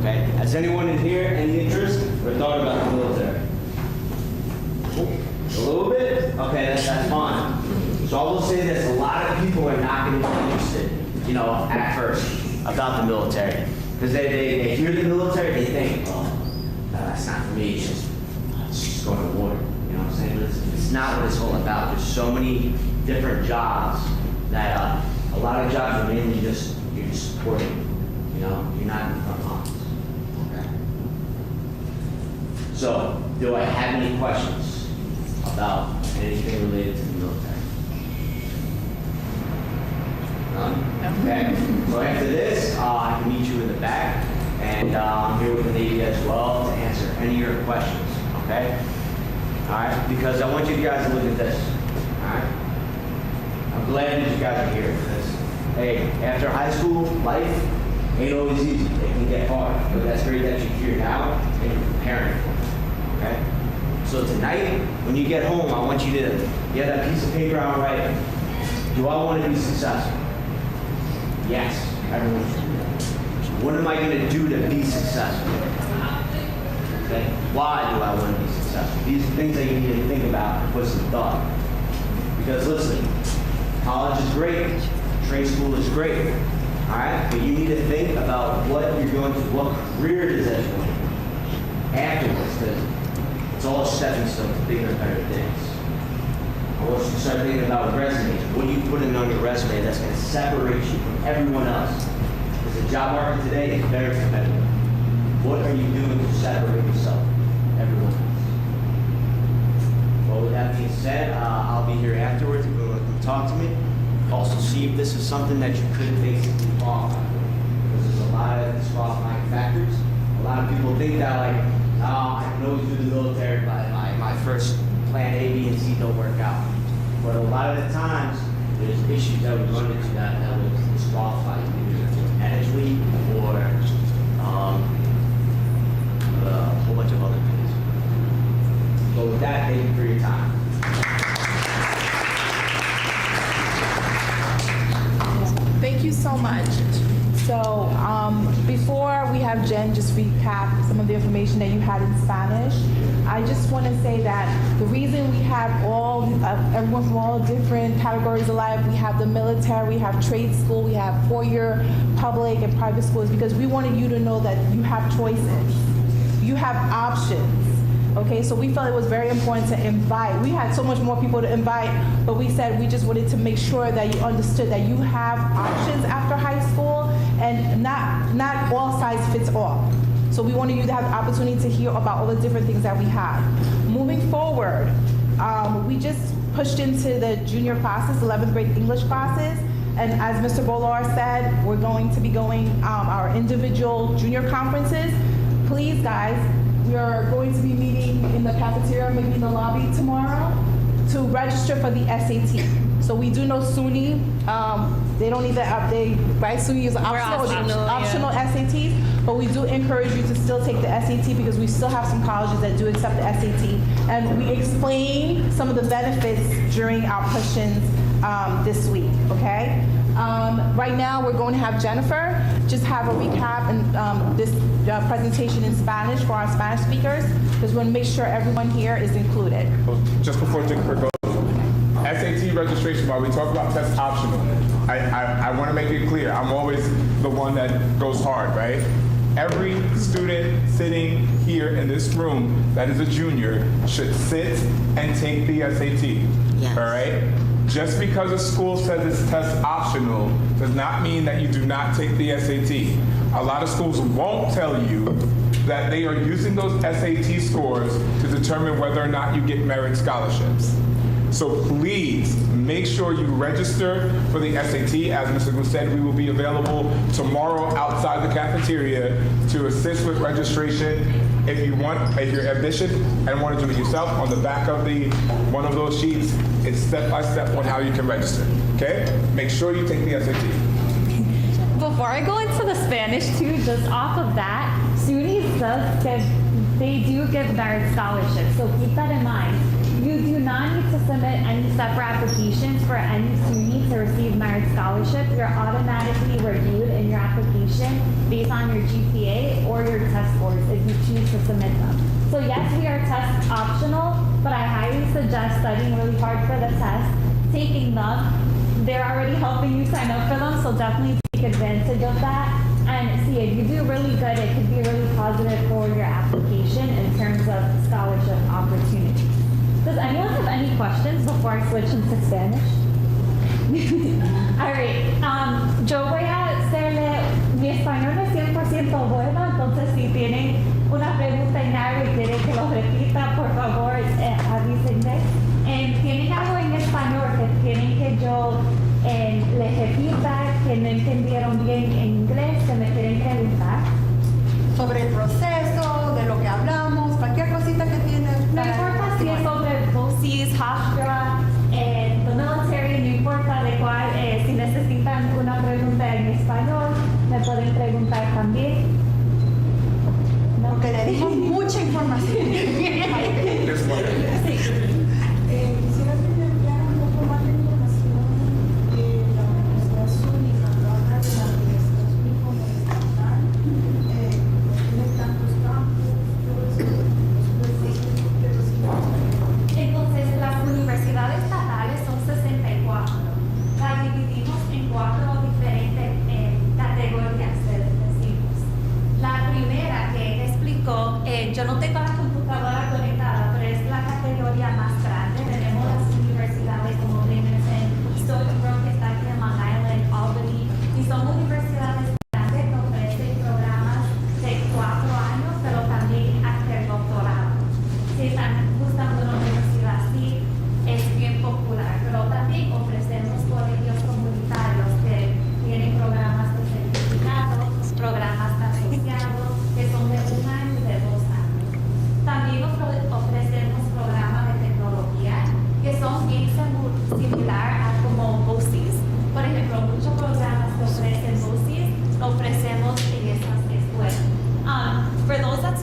S9: Okay? Has anyone in here any interest or thought about the military? A little bit? Okay, that's fine. So I will say this, a lot of people are not going to be interested, at first about the military. Because they hear the military, they think, well, that's not for me, it's just going to war. You know what I'm saying? But it's not what it's all about. There's so many different jobs that a lot of jobs are mainly you're just supporting. You're not in the front lines. Okay? So, do I have any questions about anything related to the military? None? Okay. So after this, I can meet you in the back, and I'm here with the Navy as well to answer any of your questions. Okay? All right? Because I want you guys to look at this. All right? I'm glad that you guys are here for this. Hey, after high school, life ain't always easy. It can get hard. But that's great that you're here now and you're preparing for it. Okay? So tonight, when you get home, I want you to get that piece of paper out right. Do I want to be successful? Yes, everyone should do that. What am I going to do to be successful? Okay? Why do I want to be successful? These are things that you need to think about and put some thought. Because listen, college is great, trade school is great, all right? But you need to think about what you're going to, what career it is that you're going to afterwards, because it's all a stepping stone to bigger and better things. I want you to start thinking about resumes. What are you putting on your resume that's going to separate you from everyone else? Because the job market today is very competitive. What are you doing to separate talk to me. Also see if this is something that you could basically qualify. Because there's a lot of disqualifying factors. A lot of people think that like, oh, I can always do the military, but my first plan A, B, and C don't work out. But a lot of the times, there's issues that we run into that will disqualify you either genetically or a whole bunch of other things. So with that, thank you for your time.
S2: Thank you so much. So before we have Jen just recap some of the information that you had in Spanish, I just want to say that the reason we have everyone from all different categories of life, we have the military, we have trade school, we have four-year public and private schools, because we wanted you to know that you have choices, you have options. Okay, so we felt it was very important to invite. We had so much more people to invite, but we said we just wanted to make sure that you understood that you have options after high school, and not all size fits all. So we wanted you to have the opportunity to hear about all the different things that we have. Moving forward, we just pushed into the junior classes, 11th grade English classes, and as Mr. Bolar said, we're going to be going our individual junior conferences. Please, guys, we are going to be meeting in the cafeteria, maybe in the lobby tomorrow, to register for the SAT. So we do know SUNY, they don't need the update, right? SUNY is optional SATs, but we do encourage you to still take the SAT because we still have some colleges that do accept the SAT. And we explain some of the benefits during our push-ins this week, okay? Right now, we're going to have Jennifer just have a recap and this presentation in Spanish for our Spanish speakers, because we want to make sure everyone here is included.
S1: Just before Jennifer goes, SAT registration, while we talk about test optional, I want to make it clear, I'm always the one that goes hard, right? Every student sitting here in this room that is a junior should sit and take the SAT,
S8: Yes.
S1: all right? Just because a school says it's test optional does not mean that you do not take the SAT. A lot of schools won't tell you that they are using those SAT scores to determine whether or not you get merit scholarships. So please make sure you register for the SAT. As Mr. Gu said, we will be available tomorrow outside the cafeteria to assist with registration. If you're ambitious and want to do it yourself, on the back of one of those sheets, it's step-by-step on how you can register, okay? Make sure you take the SAT.
S3: Before I go into the Spanish too, just off of that, SUNY they do give merit scholarships, so keep that in mind. You do not need to submit any separate applications for any SUNY to receive merit scholarship. You're automatically reviewed in your application based on your GPA or your test scores if you choose to submit them. So yes, we are test optional, but I highly suggest studying really hard for the test, taking them. They're already helping you sign up for them, so definitely take advantage of that. And see, if you do really good, it could be really positive for your application in terms of scholarship opportunities. Does anyone have any questions before I switch into Spanish? All right, yo voy a hacerle, mi español no es 100% bueno, entonces si tienen una pregunta en algo y quieren que lo repita, por favor, avísenme. ¿Tienen algo en español que quieren que yo les repita, que no entendieron bien en inglés, que me quieren preguntar?
S4: Sobre el proceso, de lo que hablamos, cualquier cosita que tienes.
S3: No importa si es sobre BOCES, Hofstra, the military, no importa de cuál, si necesitan una pregunta en español, me pueden preguntar también. ¿No?
S4: Porque le dimos mucha información.
S1: This one.
S10: Quisiera que me enviaran un poco más de información de la Universidad SUNY cuando habla de la universidad SUNY como estatal, tiene tantos campus, todo eso,
S3: Entonces, las universidades estatales son 64. Las dividimos en 4 diferentes categorías, decimos. La primera que él explicó, yo no tengo la computadora conectada, pero es la categoría más grande. Tenemos las universidades como Livingston, Stony Brook, que está aquí en Long Island, Albany, y son universidades grandes que ofrecen programas de 4 años, pero también hasta el doctorado. Si están buscando una universidad así, es bien popular, pero también ofrecemos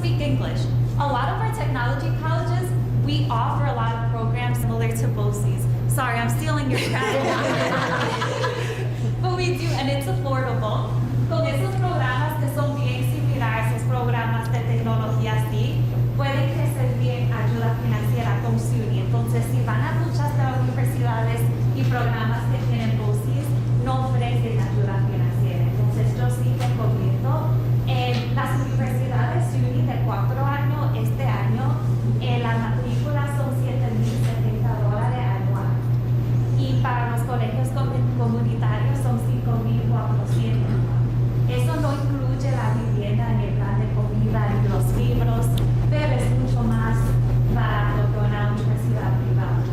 S3: speak English. A lot of our technology colleges, we offer a lot of programs similar to BOCES. Sorry, I'm stealing your credit. But we do, and it's affordable. Con esos programas que son bien similares, esos programas de tecnología así, pueden crecer bien ayuda financiera con SUNY. Entonces, si van a muchas de las universidades y programas que tienen BOCES, no ofrecen ayuda financiera. Entonces, yo sí recomiendo las universidades SUNY de 4 años, este año, las matrículas son $7,070 anual. Y para los colegios comunitarios son $5,400. Eso no incluye la vivienda en el plan de comida y los libros, pero es mucho más barato que una universidad privada.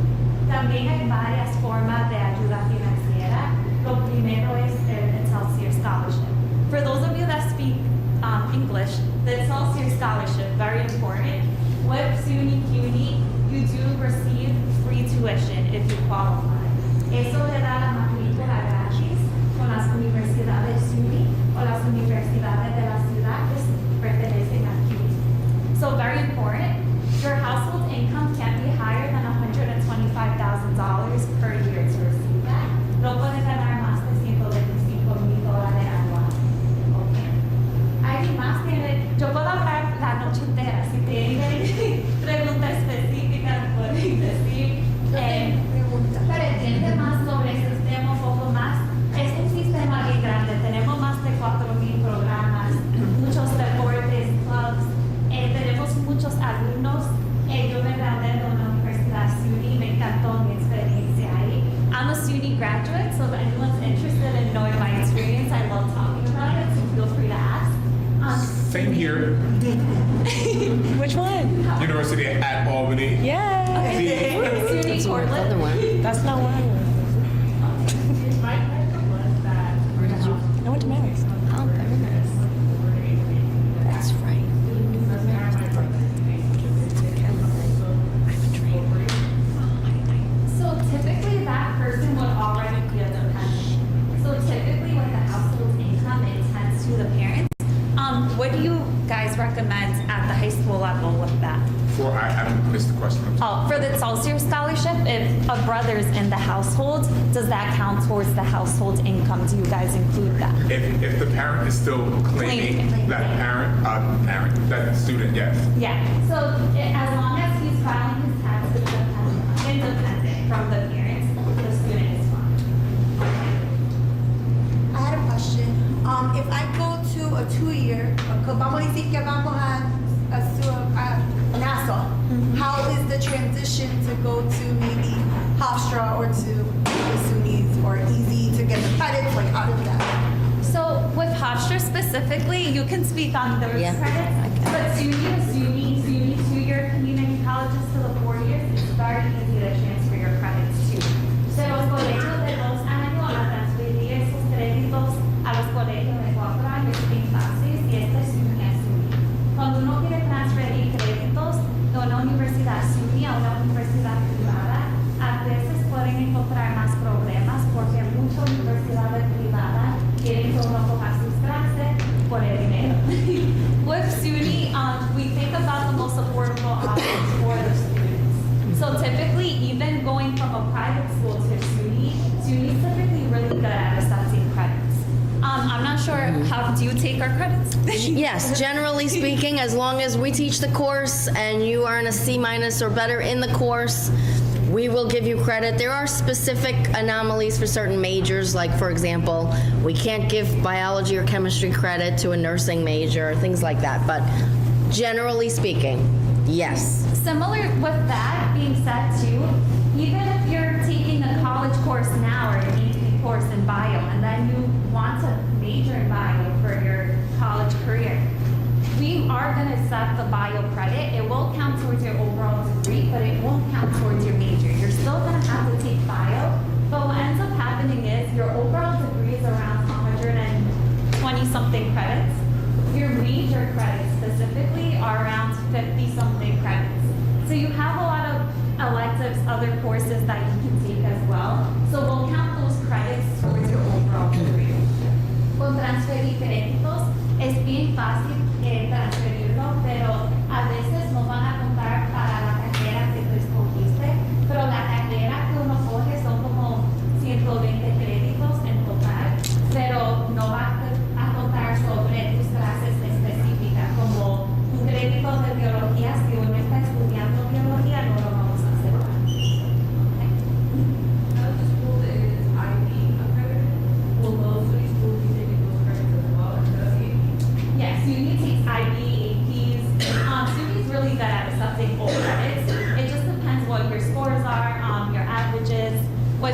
S3: También hay varias formas de ayuda financiera. Lo primero es el Excelsior Scholarship. For those of you that speak English, the Excelsior Scholarship, very important. With SUNY CUNY, you do receive free tuition if you qualify. Eso le da la matrícula gratis con las universidades SUNY o las universidades de la ciudad que pertenecen a CUNY. So very important, your household income can't be higher than $125,000 per year to receive that. No puede ganar más de $125,000 anual. Okay. Alguien más tiene, yo puedo hablar la noche entera, si tienen preguntas específicas pueden decir. Pero entiende más sobre el sistema un poco más. Es un sistema bien grande, tenemos más de 4,000 programas, muchos deportes, clubs, tenemos muchos alumnos. Yo me gradué de una universidad SUNY, me encantó mi experiencia ahí. I'm a SUNY graduate, so if anyone's interested in knowing my experience, I love talking about it, so feel free to ask.
S1: Same here.
S7: Which one?
S1: University at Albany.
S7: Yeah.
S3: SUNY
S8: Other
S3: Portland.
S8: one.
S7: That's not what I was. I went to Mary's.
S8: Oh, very nice. That's right. You knew the Mary's before. I have a dream.
S3: So typically that person would already be a dependent. So typically with the household income, it tends to the parents. What do you guys recommend at the high school level with that?
S1: I missed the question.
S3: Oh, for the Excelsior Scholarship, if a brother's in the household, does that count towards the household income? Do you guys include that?
S1: If the parent is still claiming
S3: Claiming.
S1: that student, yes.
S3: Yeah, so as long as he's filing his taxes independent from the parents, the student is fine.
S4: I had a question. If I go to a 2-year, vamos a decir que vamos a Nassau, how is the transition to go to maybe Hofstra or to the SUNYs, or easy to get the credits? Like, how does that?
S3: So with Hofstra specifically, you can speak on those
S8: Yeah,
S3: credits,
S8: I can.
S3: but SUNY 2-year community colleges to the 4 years, it's very easy to transfer your credits to. De los colegios de 2 años a transferir esos créditos a los colegios de 4 años es bien fácil si este SUNY es SUNY. Cuando uno quiere transferir créditos de una universidad SUNY a una universidad privada, a veces pueden encontrar más problemas porque muchas universidades privadas quieren que uno coja sus clases por el dinero. With SUNY, we think about the most affordable options for the students. So typically, even going from a private school to SUNY is typically really good at assessing credits. I'm not sure, how do you take our credits?
S8: Yes, generally speaking, as long as we teach the course and you earn a C- or better in the course, we will give you credit. There are specific anomalies for certain majors, like for example, we can't give biology or chemistry credit to a nursing major, things like that. But generally speaking, yes.
S3: Similar with that being said too, even if you're taking a college course now or an AP course in bio, and then you want to major in bio for your college career, we are going to set the bio credit. It will count towards your overall degree, but it won't count towards your major. You're still going to have to take bio, but what ends up happening is your overall degree is around 120-something credits. Your major credits specifically are around 50-something credits. So you have a lot of electives, other courses that you can take as well. So we'll count those credits towards your overall degree. Con transferir créditos es bien fácil transferirlo, pero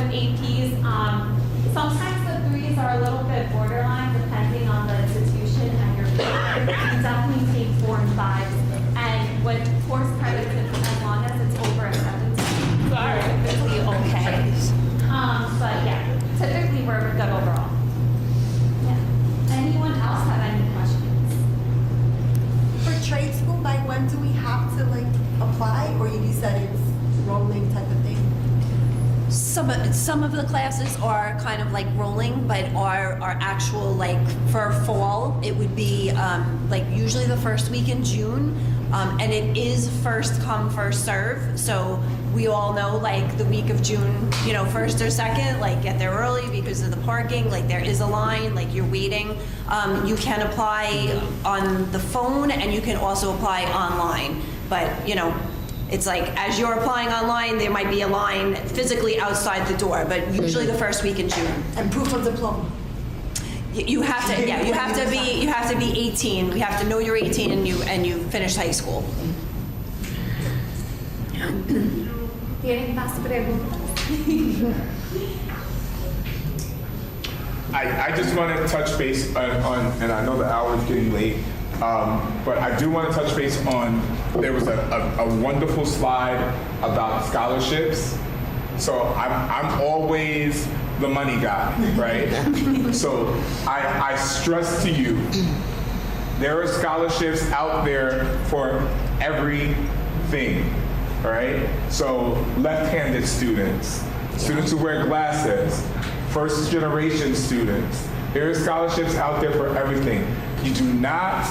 S3: with APs. Sometimes the 3s are a little bit borderline depending on the institution and your paper. You definitely take 4 and 5s. And with course credits, as long as it's over a 17, we're typically okay. But yeah, typically we're good overall. Yeah. Anyone else have any questions?
S4: For trade school, by when do we have to like apply, or you said it's rolling type of thing?
S7: Some of the classes are kind of like rolling, but are actual, like for fall, it would be like usually the first week in June, and it is first come, first serve. So we all know like the week of June, you know, 1st or 2nd, like get there early because of the parking, like there is a line, like you're waiting. You can apply on the phone and you can also apply online, but you know, it's like as you're applying online, there might be a line physically outside the door, but usually the first week in June.
S4: And proof of diploma.
S7: You have to, yeah, you have to be 18. We have to know you're 18 and you finished high school.
S3: ¿Tienen más preguntas?
S1: I just want to touch base on, and I know the hour is getting late, but I do want to touch base on, there was a wonderful slide about scholarships. So I'm always the money guy, right? So I stress to you, there are scholarships out there for everything, all right? So left-handed students, students who wear glasses, first generation students. There are scholarships out there for everything. You do not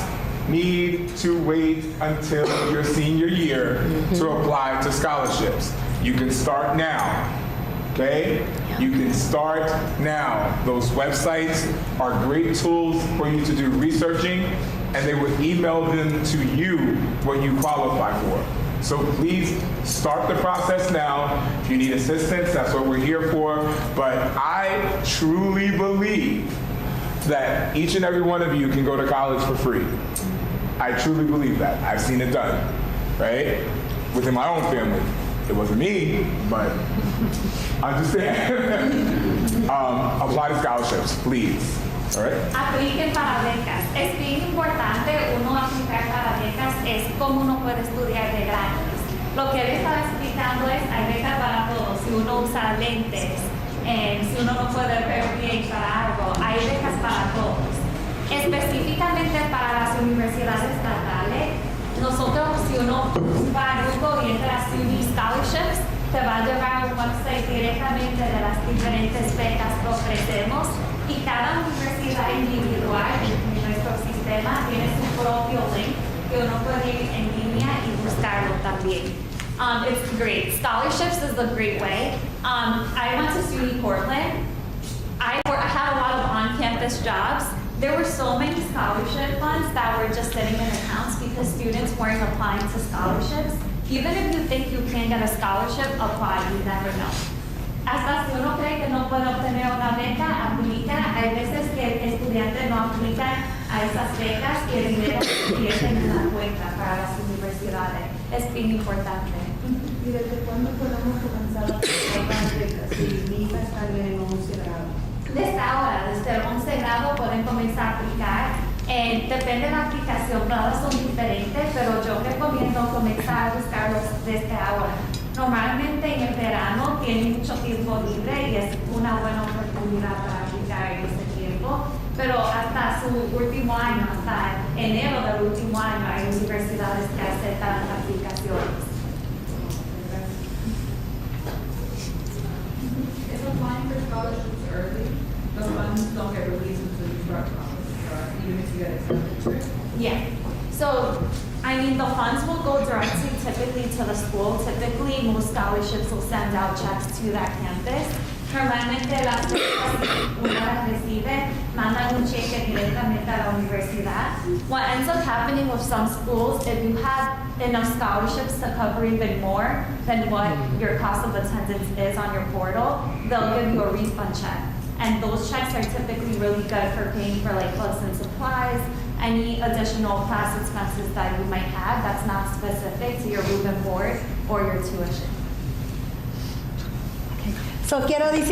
S1: need to wait until your senior year to apply to scholarships. You can start now, okay? You can start now. Those websites are great tools for you to do researching, and they would email them to you what you qualify for. So please start the process now. If you need assistance, that's what we're here for. But I truly believe that each and every one of you can go to college for free. I truly believe that. I've seen it done, right? Within my own family. It wasn't me, but I'm just saying. Apply to scholarships, please. All right?
S3: Apliquen para becas. Es bien importante uno aplicar para becas, es como uno puede estudiar de gratis. Lo que él estaba explicando es, hay becas para todos. Si uno usa lentes, si uno no puede ver bien para algo, hay becas para todos. Específicamente para las universidades estatales, nosotros, si uno va a Google y entra a Student Scholarships, te va a llevar a un website directamente de las diferentes becas que ofrecemos. Y cada universidad individual en nuestro sistema tiene su propio link que uno puede ir en línea y buscarlo también. It's great. Scholarships is a great way. I went to SUNY Portland. I had a lot of on-campus jobs. There were so many scholarship funds that were just sitting in accounts because students weren't applying to scholarships. Even if you think you can get a scholarship, apply. You never know. Hasta si uno cree que no puede obtener una beca, aplica. Hay veces que el estudiante no aplica a esas becas y el dinero se pierde en la cuenta para las universidades. Es bien importante.
S10: ¿Y desde cuándo podemos comenzar a aplicar becas? Si mi hija está en 11 grado.
S3: Desde ahora, desde el 11 grado pueden comenzar a aplicar. Depende de la aplicación, todas son diferentes, pero yo recomiendo comenzar a buscarlos desde ahora. Normalmente en el verano tienen mucho tiempo libre y es una buena oportunidad para aplicar en ese tiempo, pero hasta su último año, hasta enero del último año, hay universidades que aceptan aplicaciones.
S11: If applying for scholarships early, the funds don't get released until you start college, even if you get accepted.
S3: Yeah. So, I mean, the funds will go directly typically to the school. Typically, most scholarships will send out checks to that campus. Normalmente las becas, uno las recibe, mandan un cheque directamente a la universidad. What ends up happening with some schools, if you have enough scholarships to cover even more than what your cost of attendance is on your portal, they'll give you a refund check. And those checks are typically really good for paying for like books and supplies, any additional class expenses that you might have that's not specific to your room and board or your tuition.
S4: So quiero decir